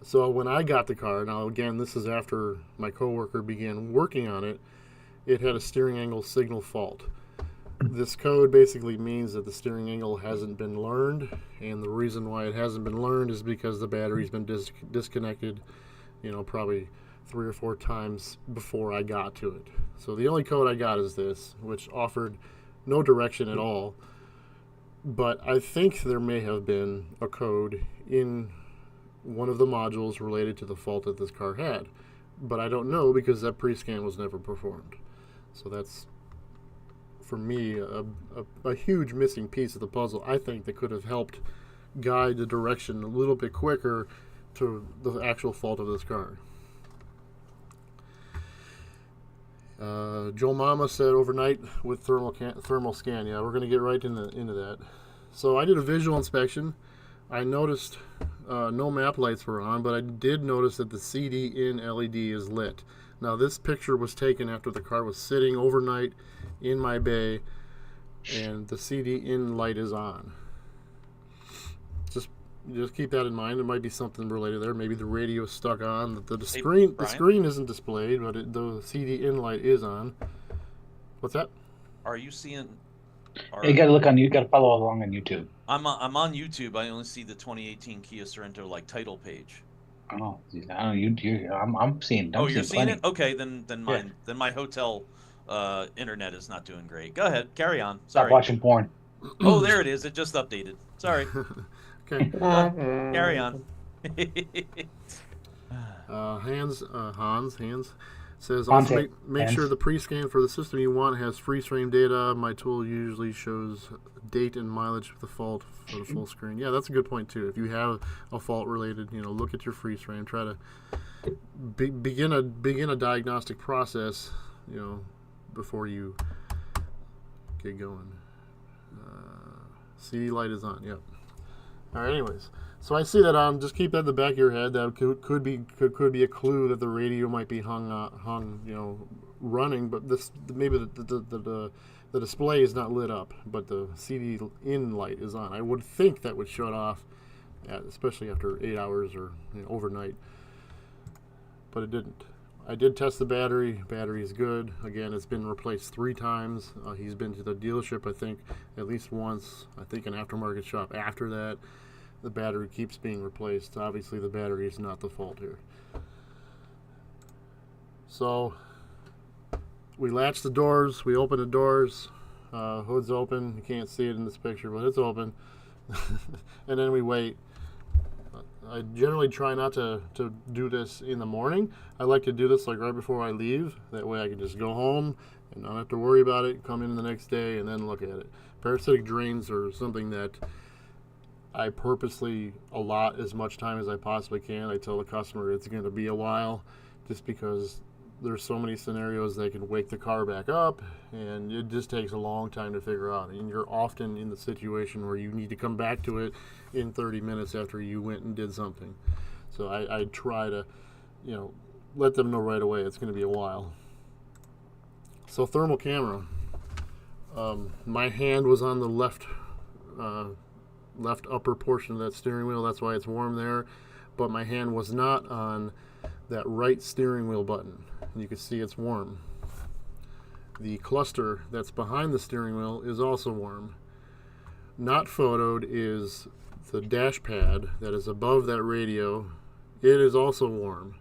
So when I got the car, now again, this is after my coworker began working on it, it had a steering angle signal fault. This code basically means that the steering angle hasn't been learned, and the reason why it hasn't been learned is because the battery's been disconnected, probably 3 or 4 times before I got to it. So the only code I got is this, which offered no direction at all. But I think there may have been a code in one of the modules related to the fault that this car had. But I don't know, because that pre-scan was never performed. So that's, for me, a huge missing piece of the puzzle, I think, that could have helped guide the direction a little bit quicker to the actual fault of this car. Joe Mama said overnight with thermal scan. Yeah, we're going to get right into that. So I did a visual inspection. I noticed no map lights were on, but I did notice that the CD in LED is lit. Now this picture was taken after the car was sitting overnight in my bay, and the CD in light is on. Just keep that in mind. There might be something related there. Maybe the radio is stuck on. The screen isn't displayed, but the CD in light is on. What's that? Are you seeing You got to look on. You got to follow along on YouTube. I'm on YouTube. I only see the 2018 Kia Sorento like title page. Oh, I don't know. I'm seeing. You're seeing plenty. it? Okay, then my hotel internet is not doing great. Go ahead, carry on. Sorry. Stop watching porn. Oh, there it is. It just updated. Sorry. Okay. Carry on. Hans says also make sure the pre-scan for the system you want has freeze frame data. My tool usually shows date and mileage of the fault for the full screen. Yeah, that's a good point too. If you have a fault related, look at your freeze frame. Try to begin a diagnostic process, before you get going. CD light is on. Yep. All right. Anyways. So I see that on. Just keep that in the back of your head. That could be a clue that the radio might be hung, running. But maybe the display is not lit up, but the CD in light is on. I would think that would shut off, especially after 8 hours or overnight. But it didn't. I did test the battery. Battery is good. Again, it's been replaced 3 times. He's been to the dealership, I think, at least once. I think an aftermarket shop after that. The battery keeps being replaced. Obviously, the battery is not the fault here. So, we latch the doors. We open the doors. Hood's open. You can't see it in this picture, but it's open. And then we wait. I generally try not to do this in the morning. I like to do this like right before I leave. That way I can just go home and not have to worry about it. Come in the next day and then look at it. Parasitic drains are something that I purposely allot as much time as I possibly can. I tell the customer it's going to be a while just because there's so many scenarios that can wake the car back up, and it just takes a long time to figure out. And you're often in the situation where you need to come back to it in 30 minutes after you went and did something. So I try to, let them know right away it's going to be a while. So thermal camera. My hand was on the left upper portion of that steering wheel. That's why it's warm there. But my hand was not on that right steering wheel button. You can see it's warm. The cluster that's behind the steering wheel is also warm. Not photoed is the dash pad that is above that radio. It is also warm.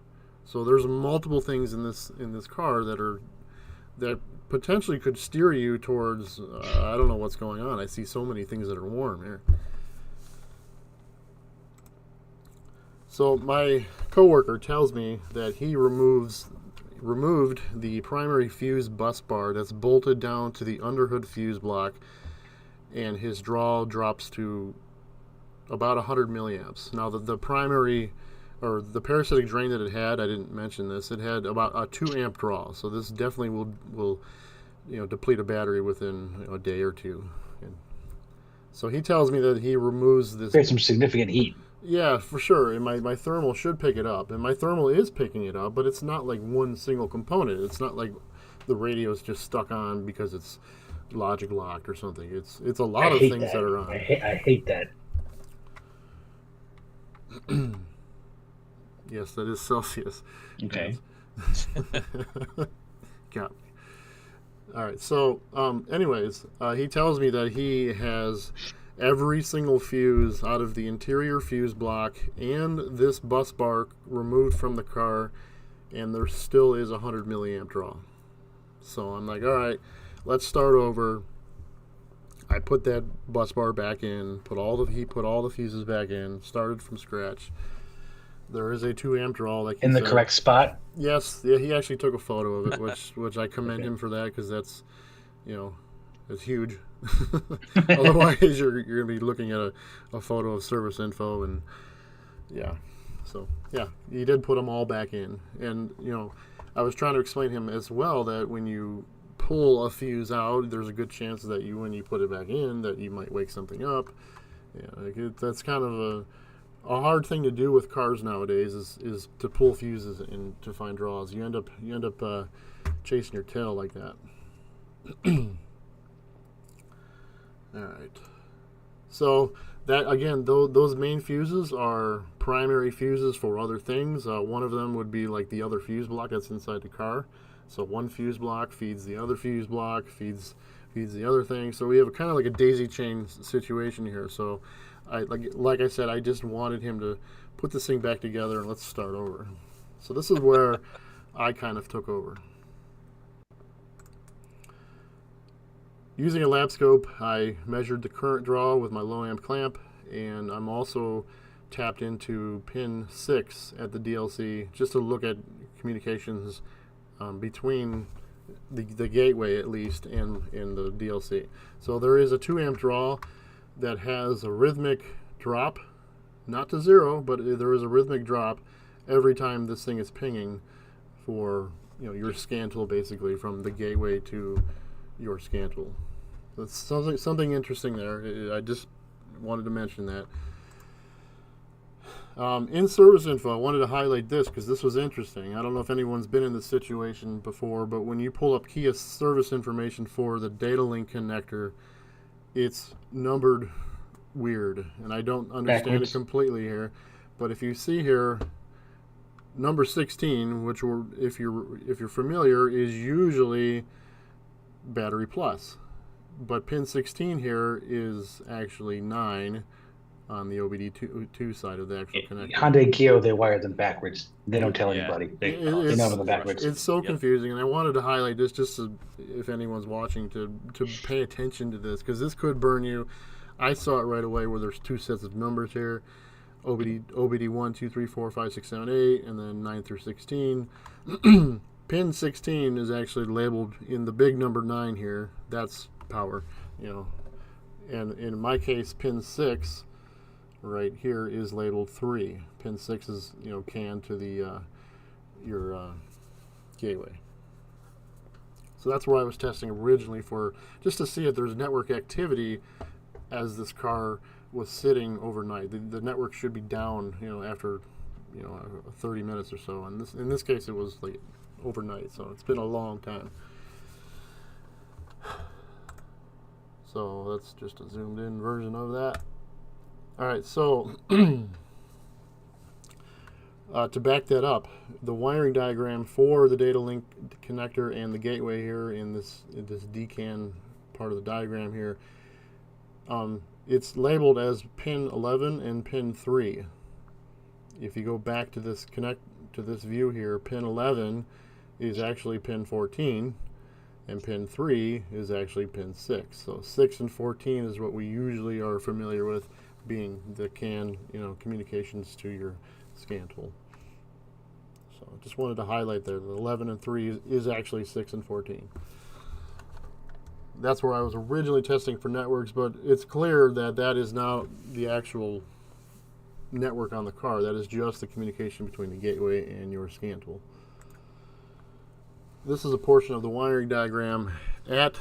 So there's multiple things in this car that potentially could steer you towards I don't know what's going on. I see so many things that are warm here. So my coworker tells me that he removed the primary fuse bus bar that's bolted down to the underhood fuse block, and his draw drops to about 100 milliamps. Now the primary, or the parasitic drain that it had, I didn't mention this, it had about a 2 amp draw. So this definitely will deplete a battery within a day or two. And so he tells me that he removes this. There's some significant heat. Yeah, for sure. And my thermal should pick it up. And my thermal is picking it up, but it's not like one single component. It's not like the radio's just stuck on because it's logic locked or something. It's a lot of things that are on. I hate that. Yes, that is Celsius. Okay. Got me. All right. So, anyways, he tells me that he has every single fuse out of the interior fuse block and this bus bar removed from the car, and there still is 100 milliamp draw. So I'm like, all right, let's start over. I put that bus bar back in, put all the fuses back in, started from scratch. There is a 2 amp draw, like in the correct spot. Yes, yeah, he actually took a photo of it, which I commend him for that, because that's, it's huge. Otherwise, you're gonna be looking at a photo of service info, and he did put them all back in. And I was trying to explain to him as well that when you pull a fuse out, there's a good chance that when you put it back in, that you might wake something up. That's kind of a hard thing to do with cars nowadays is to pull fuses and to find draws. You end up chasing your tail like that. All right. So that, again, those main fuses are primary fuses for other things. One of them would be like the other fuse block that's inside the car. So one fuse block feeds the other fuse block, feeds speed's the other thing. So we have kind of like a daisy chain situation here. So like I said, I just wanted him to put this thing back together and let's start over. So this is where I kind of took over. Using a lab scope, I measured the current draw with my low amp clamp, and I'm also tapped into pin 6 at the DLC just to look at communications between the gateway at least and the DLC. So there is a 2 amp draw that has a rhythmic drop, not to 0, but there is a rhythmic drop every time this thing is pinging for your scan tool, basically from the gateway to your scan tool. That's something interesting there. I just wanted to mention that. In service info, I wanted to highlight this because this was interesting. I don't know if anyone's been in this situation before, but when you pull up Kia service information for the data link connector, it's numbered weird, and I don't understand it completely here. But if you see here, number 16, which if you're familiar, is usually battery plus, but pin 16 here is actually 9 on the OBD2 side of the actual connector. Hyundai and Kia, they wire them backwards. They don't tell anybody. They number them backwards. It's so confusing, and I wanted to highlight this just so if anyone's watching to pay attention to this, because this could burn you. I saw it right away where there's 2 sets of numbers here. OBD 1, 2, 3, 4, 5, 6, 7, 8, and then 9 through 16. Pin 16 is actually labeled in the big number 9 here. That's power, And in my case, pin 6 right here is labeled 3. Pin 6 is, CAN to the your gateway. So that's where I was testing originally for, just to see if there's network activity as this car was sitting overnight. The network should be down, after 30 minutes or so. And in this case, it was like overnight, so it's been a long time. So that's just a zoomed in version of that. All right, so to back that up, the wiring diagram for the data link connector and the gateway here in this DCAN part of the diagram here, it's labeled as pin 11 and pin 3. If you go back to this view here, pin 11 is actually pin 14, and pin 3 is actually pin 6. So 6 and 14 is what we usually are familiar with being the CAN, communications to your scan tool. So just wanted to highlight there that 11 and 3 is actually 6 and 14. That's where I was originally testing for networks, but it's clear that that is not the actual network on the car. That is just the communication between the gateway and your scan tool. This is a portion of the wiring diagram at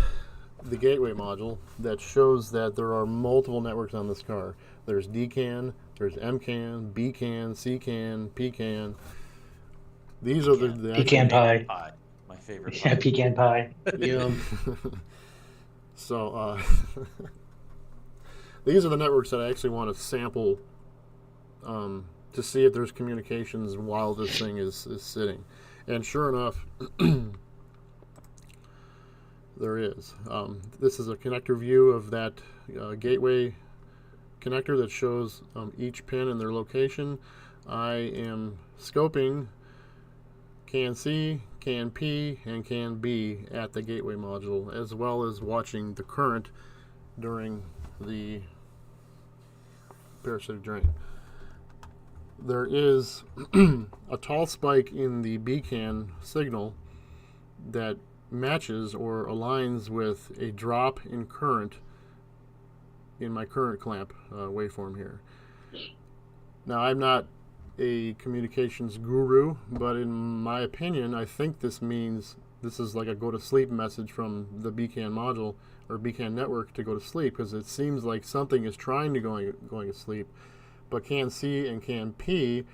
the gateway module that shows that there are multiple networks on this car. There's DCAN, there's MCAN, BCAN, CCAN, PCAN. These are the pecan pie. My favorite. Yeah, pecan pie. Yeah. So these are the networks that I actually want to sample to see if there's communications while this thing is sitting. And sure enough, there is. This is a connector view of that gateway connector that shows each pin and their location. I am scoping CAN C, CAN P, and CAN B at the gateway module, as well as watching the current during the parasitic drain. There is a tall spike in the BCAN signal that matches or aligns with a drop in current in my current clamp waveform here. Now, I'm not a communications guru, but in my opinion, I think this means this is like a go to sleep message from the BCAN module or BCAN network to go to sleep, because it seems like something is trying to going to sleep, but CAN C and CAN P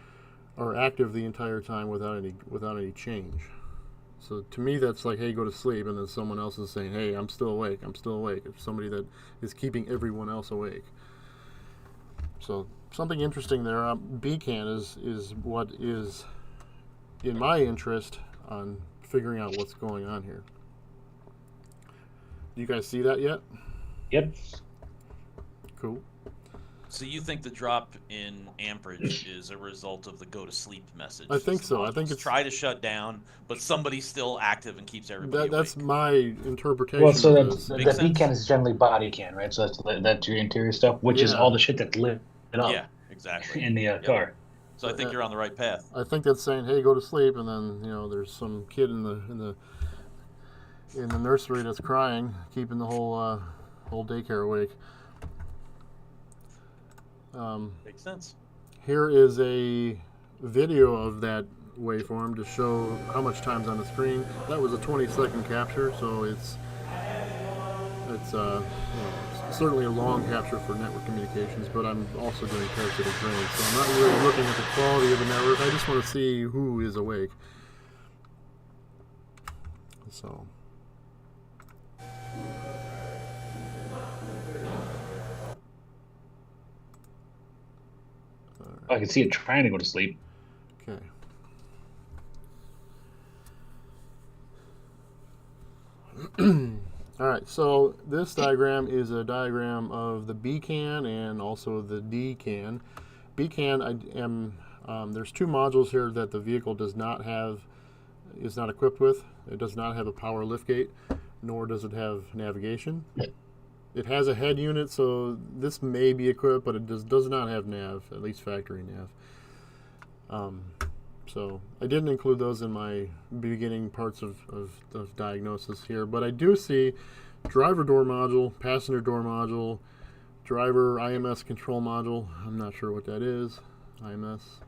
are active the entire time without any change. So to me, that's like, hey, go to sleep, and then someone else is saying, hey, I'm still awake. It's somebody that is keeping everyone else awake. So something interesting there. BCAN is what is in my interest on figuring out what's going on here. you guys see that yet? Yep. Cool. So you think the drop in amperage is a result of the go to sleep message? I think so. I think it's try to shut down, but somebody's still active and keeps everybody that's awake. my interpretation. Well, so of that this. the beacon is generally body can, right? So that's your interior stuff, which is all the shit that's lit up. Yeah, exactly. In the car. So I think you're on the right path. I think that's saying, "Hey, go to sleep," and then there's some kid in the nursery that's crying, keeping the whole daycare awake. Makes sense. Here is a video of that waveform to show how much time's on the screen. That was a 20-second capture, so it's certainly a long capture for network communications, but I'm also doing parasitic drains, so I'm not really looking at the quality of the network. I just want to see who is awake. So. I can see it trying to go to sleep. Okay. All right, so this diagram is a diagram of the B can and also the D can. B can, there's two modules here that the vehicle is not equipped with. It does not have a power liftgate, nor does it have navigation. It has a head unit, so this may be equipped, but it does not have nav, at least factory nav. So I didn't include those in my beginning parts of diagnosis here, but I do see driver door module, passenger door module, driver IMS control module. I'm not sure what that is, IMS.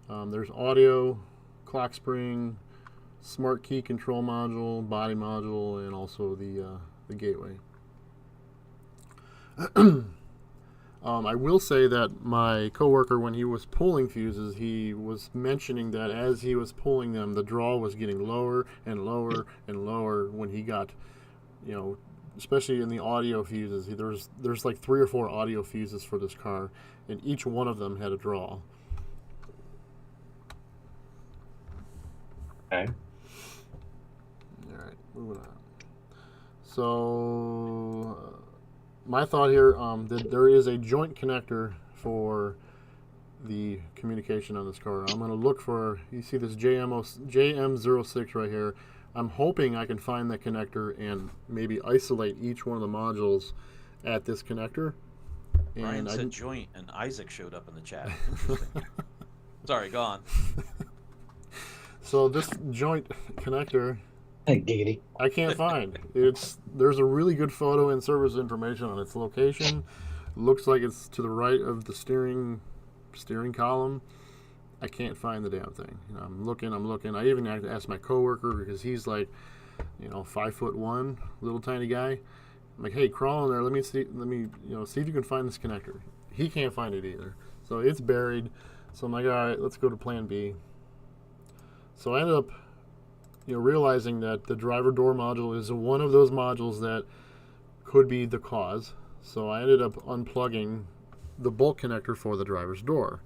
There's audio, clock spring, smart key control module, body module, and also the gateway. I will say that my coworker, when he was pulling fuses, he was mentioning that as he was pulling them, the draw was getting lower and lower and lower when he got, especially in the audio fuses. There's like 3 or 4 audio fuses for this car, and each one of them had a draw. Okay. All right, moving on. So, my thought here, that there is a joint connector for the communication on this car. I'm going to look for, you see this JM06 right here. I'm hoping I can find that connector and maybe isolate each one of the modules at this connector. Ryan said joint, and Isaac showed up in the chat. Interesting. Sorry, go on. So this joint connector, Giggity. I can't find. There's a really good photo and service information on its location. Looks like it's to the right of the steering column. I can't find the damn thing. I'm looking. I even had to ask my coworker because he's like, 5'1", little tiny guy. I'm like, hey, crawl in there. Let me see if you can find this connector. He can't find it either. So it's buried. So I'm like, all right, let's go to plan B. So I ended up realizing that the driver door module is one of those modules that could be the cause. So I ended up unplugging the bulk connector for the driver's door.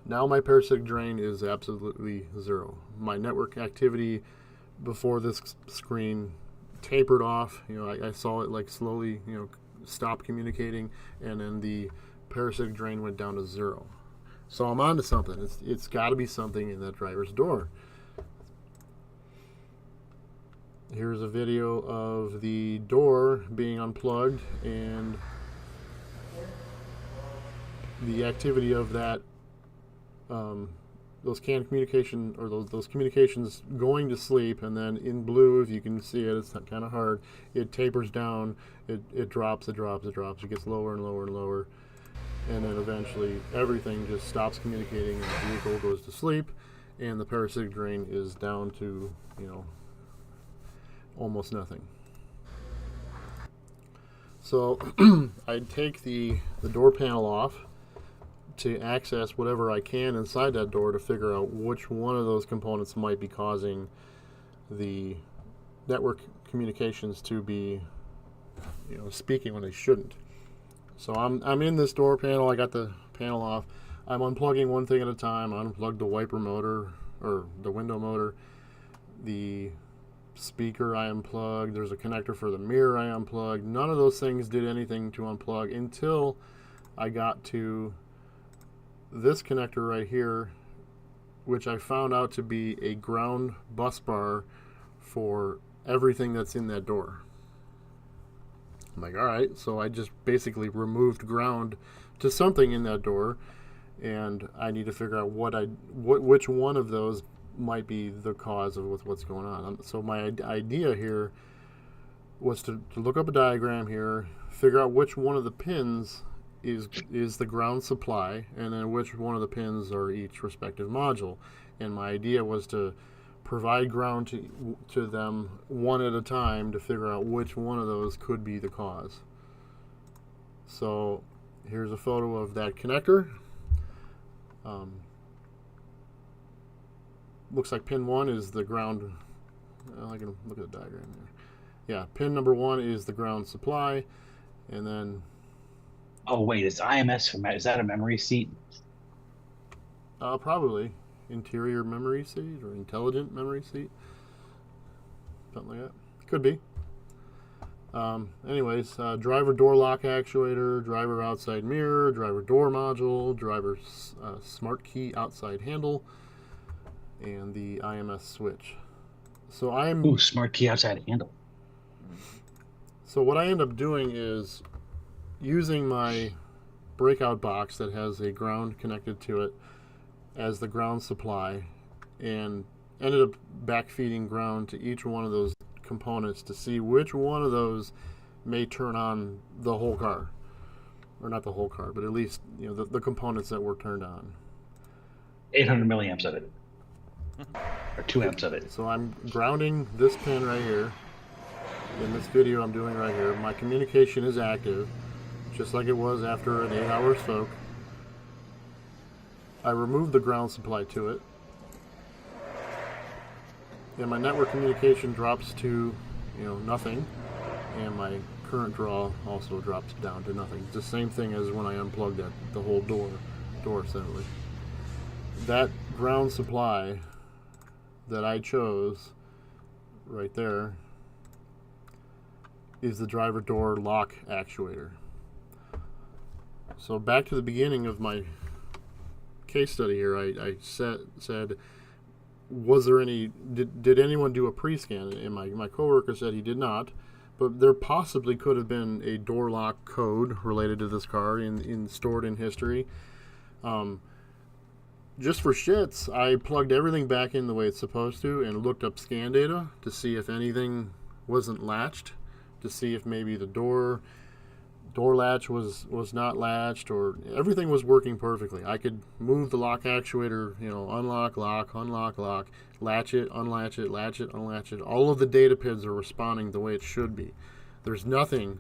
Now my parasitic drain is absolutely 0. My network activity before this screen tapered off. I saw it like slowly, stop communicating, and then the parasitic drain went down to 0. So I'm on to something. It's got to be something in that driver's door. Here's a video of the door being unplugged and the activity of that, those canned communication, or those communications going to sleep, and then in blue, if you can see it, it's kind of hard, it tapers down, it drops, it gets lower and lower and lower. And then eventually everything just stops communicating and the vehicle goes to sleep, and the parasitic drain is down to, almost nothing. So I'd take the door panel off to access whatever I can inside that door to figure out which one of those components might be causing the network communications to be, speaking when they shouldn't. So I'm in this door panel. I got the panel off. I'm unplugging one thing at a time. I unplugged the wiper motor, or the window motor, the speaker I unplugged. There's a connector for the mirror I unplugged. None of those things did anything to unplug until I got to this connector right here, which I found out to be a ground bus bar for everything that's in that door. I'm like, all right, so I just basically removed ground to something in that door, and I need to figure out which one of those might be the cause of what's going on. So my idea here was to look up a diagram here, figure out which one of the pins is the ground supply, and then which one of the pins are each respective module. And my idea was to provide ground to them one at a time to figure out which one of those could be the cause. So here's a photo of that connector. Looks like pin 1 is the ground. I can look at the diagram there. Yeah, pin number 1 is the ground supply, and then. Oh wait, is IMS is that a memory seat? Probably interior memory seat or intelligent memory seat, something like that. Could be. Anyways, driver door lock actuator, driver outside mirror, driver door module, driver smart key outside handle, and the IMS switch. So smart key outside handle. So what I end up doing is using my breakout box that has a ground connected to it as the ground supply, and ended up backfeeding ground to each one of those components to see which one of those may turn on the whole car, or not the whole car, but at least the components that were turned on. 800 milliamps of it, or 2 amps of it. So I'm grounding this pin right here. In this video I'm doing right here, my communication is active, just like it was after an 8-hour soak. I removed the ground supply to it, and my network communication drops to nothing, and my current draw also drops down to nothing. It's the same thing as when I unplugged the whole door assembly. That ground supply that I chose right there is the driver door lock actuator. So back to the beginning of my case study here, I said, was there any, did anyone do a pre-scan? And my coworker said he did not, but there possibly could have been a door lock code related to this car stored in history. Just for shits, I plugged everything back in the way it's supposed to and looked up scan data to see if anything wasn't latched, to see if maybe the door latch was not latched, or everything was working perfectly. I could move the lock actuator, unlock, lock, unlock, lock, latch it, unlatch it, latch it, unlatch it. All of the data pins are responding the way it should be. There is nothing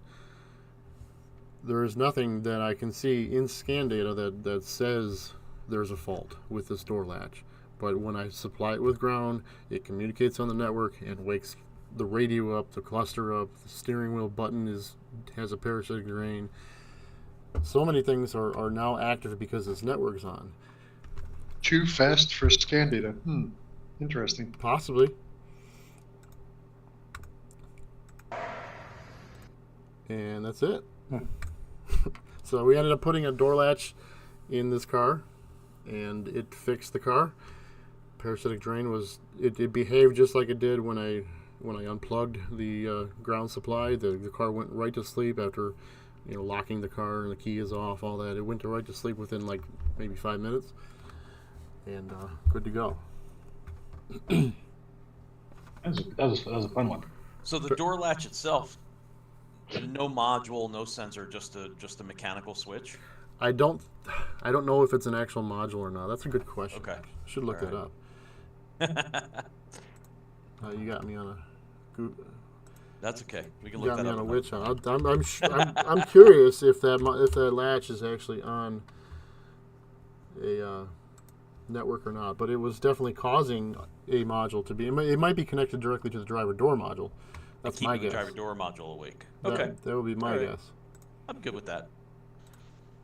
that I can see in scan data that says there's a fault with this door latch. But when I supply it with ground, it communicates on the network and wakes the radio up, the cluster up, the steering wheel button has a parasitic drain. So many things are now active because this network's on. Too fast for scan data. Interesting. Possibly. And that's it. So we ended up putting a door latch in this car, and it fixed the car. Parasitic drain it behaved just like it did when I unplugged the ground supply. The car went right to sleep after locking the car and the key is off, all that. It went right to sleep within like maybe 5 minutes, and good to go. That was a fun one. So the door latch itself, no module, no sensor, just a mechanical switch? I don't know if it's an actual module or not. That's a good question. Okay. Should look that up. You got me on a. That's okay. We can look that up. You got me on a witch hunt. I'm curious if that latch is actually on a network or not. But it was definitely causing a module to be. It might be connected directly to the driver door module. That's my guess. Keeping the driver door module awake. Okay. That would be my guess. I'm good with that.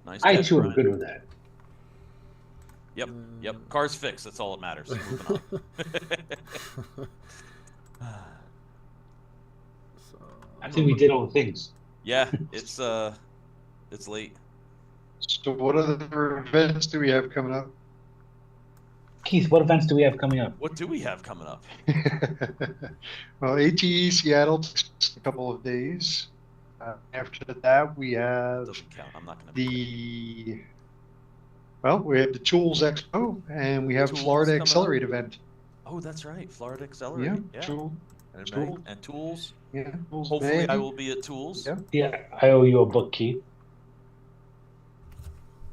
Nice. I too am good with that. Yep. Car's fixed. That's all that matters. Moving on. I think we did all the things. Yeah, it's late. So what other events do we have coming up? Keith, what events do we have coming up? What do we have coming up? Well, ATE Seattle takes a couple of days. After that, we have Doesn't count. I'm not gonna. we have the Tools Expo, and we have Tools Florida coming up. Accelerate event. Oh, that's right, Florida Accelerate. Yeah. Tool, And, Tool. and Tools. yeah. Tools Hopefully, May. I will be at Tools. Yeah. Yeah, I owe you a book, Keith.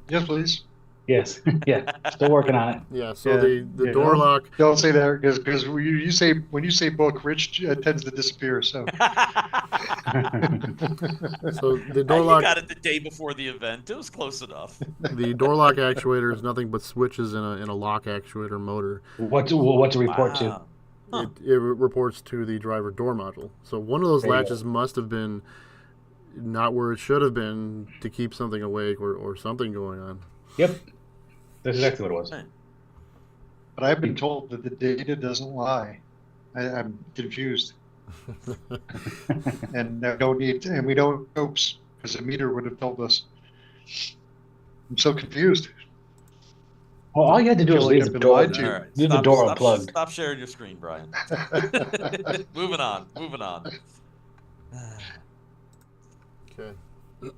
Yes, please. Yes, yeah, still working on it. Yeah, so the Yeah, door lock. Don't say that because when you say book, Rich tends to disappear. So. So the door You lock. got it the day before the event. It was close enough. The door lock actuator is nothing but switches in a lock actuator motor. What to report to? Wow. Huh. It reports to the driver door module. So one of those There you latches must have been not where it should have been to keep something awake or something going on. Yep, that's exactly what it was. But I've been told that the data doesn't lie. I'm confused, and we don't oops, because the meter would have told us. I'm so confused. Well, all you had to do I was feel like leave I've the been door. lied to. All right. Leave the door unplugged. Stop sharing your screen, Brian. Moving on. Okay.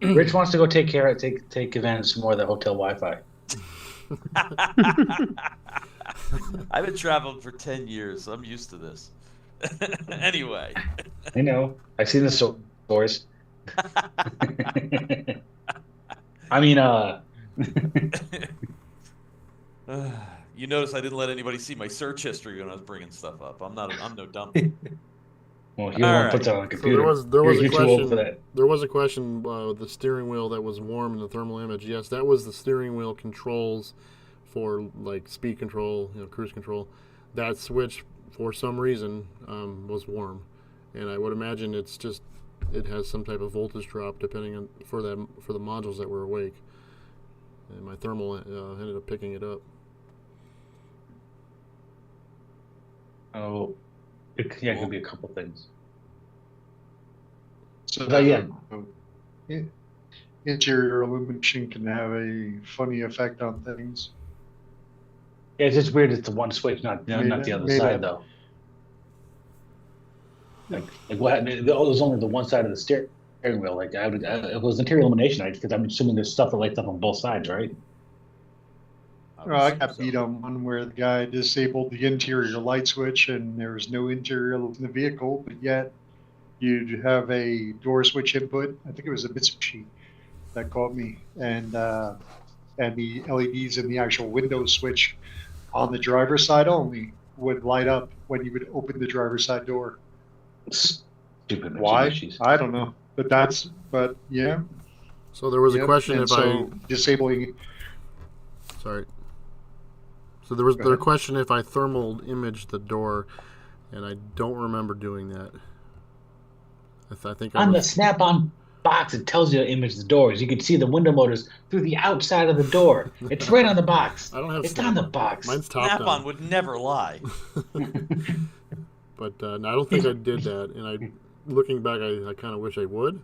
Rich wants to go take advantage more of the hotel Wi-Fi. I've been traveling for 10 years, so I'm used to this. Anyway. I know. I've seen the stores. I mean, You notice I didn't let anybody see my search history when I was bringing stuff up. I'm no dumb. well, he won't right. put that on the So computer. there was a You're too old for question. that. There was a question. The steering wheel that was warm in the thermal image. Yes, that was the steering wheel controls for like speed control, cruise control. That switch, for some reason, was warm, and I would imagine it has some type of voltage drop depending on for the modules that were awake. And my thermal ended up picking it up. Oh, it could be a couple things. So But yeah. Interior illumination can have a funny effect on things. Yeah, it's just weird. It's the one switch, not the other side, though. Like what happened? It was only the one side of the steering wheel. Like it was interior illumination, because I'm assuming there's stuff that lights up on both sides, right? I got beat on one where the guy disabled the interior light switch and there was no interior in the vehicle, but yet you'd have a door switch input. I think it was a Mitsubishi that caught me, and the LEDs in the actual window switch on the driver's side only would light up when you would open the driver's side door. Stupid Why? Mitsubishis. I don't know, but yeah. So there was a question and disabling. Sorry. So there was Go ahead. a question if I thermal imaged the door, and I don't remember doing that. I think On the Snap-on box, it tells you to image the doors. You can see the window motors through the outside of the door. It's right on the box. I don't have. It's on the box. Mine's top Snap-on down. would never lie. But no, I don't think I did that. And looking back, I kind of wish I would.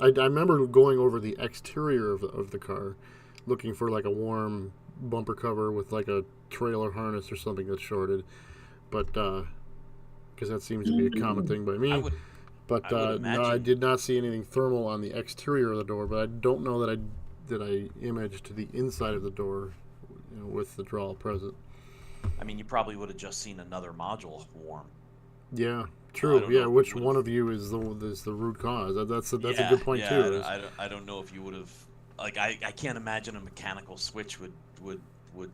I remember going over the exterior of the car, looking for like a warm bumper cover with like a trailer harness or something that's shorted, but because that seems to be a common thing by me. But no, I did not see anything thermal on the exterior of the door. But I don't know that I imaged the inside of the door, with the draw present. I mean, you probably would have just seen another module warm. Yeah, true. Yeah, which one of you is the root cause? That's a good point too. I don't know if you would have. Like, I can't imagine a mechanical switch would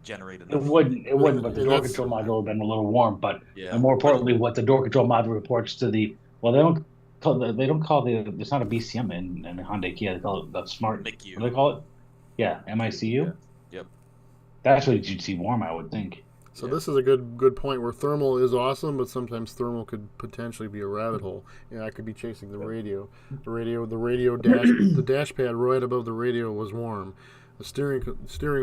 generate enough. It wouldn't, but the door control module would have been a little warm. But and more importantly, what the door control module reports to the they don't call it's not a BCM in Hyundai Kia. They call it the smart. MICU. What do they call it? Yeah, MICU. Yeah. Yep. That's what you'd see warm, I would think. So this is a good point where thermal is awesome, but sometimes thermal could potentially be a rabbit hole. I could be chasing the radio. The radio dash, the dash pad right above the radio was warm. The steering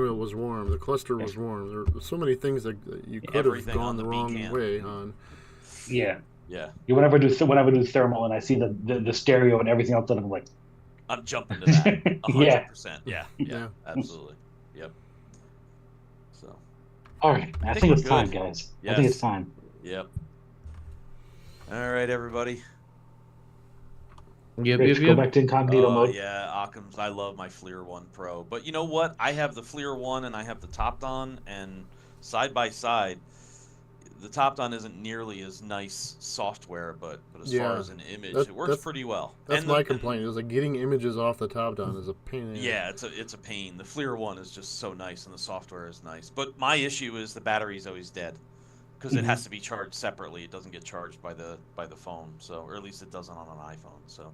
wheel was warm. The cluster was warm. There were so many things that you could have gone the wrong way on. Yeah. Yeah. Whenever I do thermal and I see the stereo and everything else, I'm like, I'm jumping to that. 100%. Yeah. Yeah. Absolutely. Yep. So. All right. I think we're it's time, good. guys. Yes. I think it's time. Yep. All right, everybody. Rich, go back to incognito mode. Yeah, Occam's. I love my FLIR 1 Pro. But you know what? I have the FLIR 1 and I have the Top Don, and side by side, the Top Don isn't nearly as nice software, but as far as an image, it works pretty well. That's my complaint. Is like getting images off the Top Don is a pain in the ass. Yeah, it's a pain. The FLIR 1 is just so nice, and the software is nice. But my issue is the battery's always dead. Because it has to be charged separately. It doesn't get charged by the phone, so, or at least it doesn't on an iPhone. So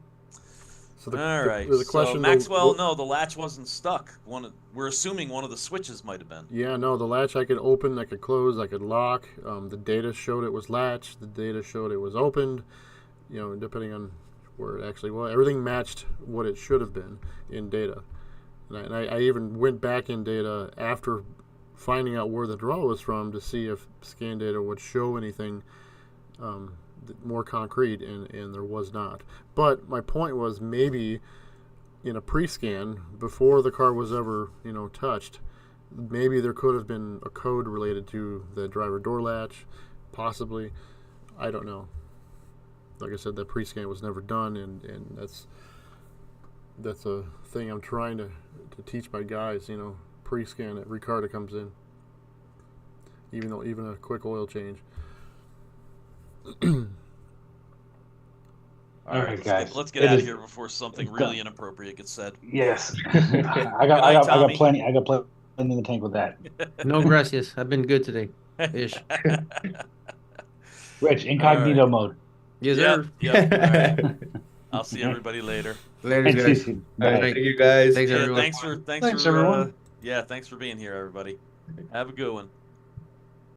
all right. The question, so Maxwell, no, the latch wasn't stuck. We're assuming one of the switches might have been. Yeah, no, the latch I could open, I could close, I could lock. The data showed it was latched. The data showed it was opened. Depending on where it actually was, everything matched what it should have been in data. And I even went back in data after finding out where the draw was from to see if scan data would show anything more concrete, and there was not. But my point was, maybe in a pre-scan before the car was ever touched, maybe there could have been a code related to the driver door latch, possibly. I don't know. Like I said, that pre-scan was never done, and that's a thing I'm trying to teach my guys. Pre-scan every car that comes in, even a quick oil change. All right, guys. Let's get out of here before something really inappropriate gets said. Yes. I got plenty in the tank with that. No gracias. I've been good today. Ish. Rich, incognito mode. Yes, sir. Yep. All right. I'll see everybody later. Later, guys. Thank you, guys. Thanks, Yeah, everyone. Thanks for everyone. Thanks for being here, everybody. Have a good one.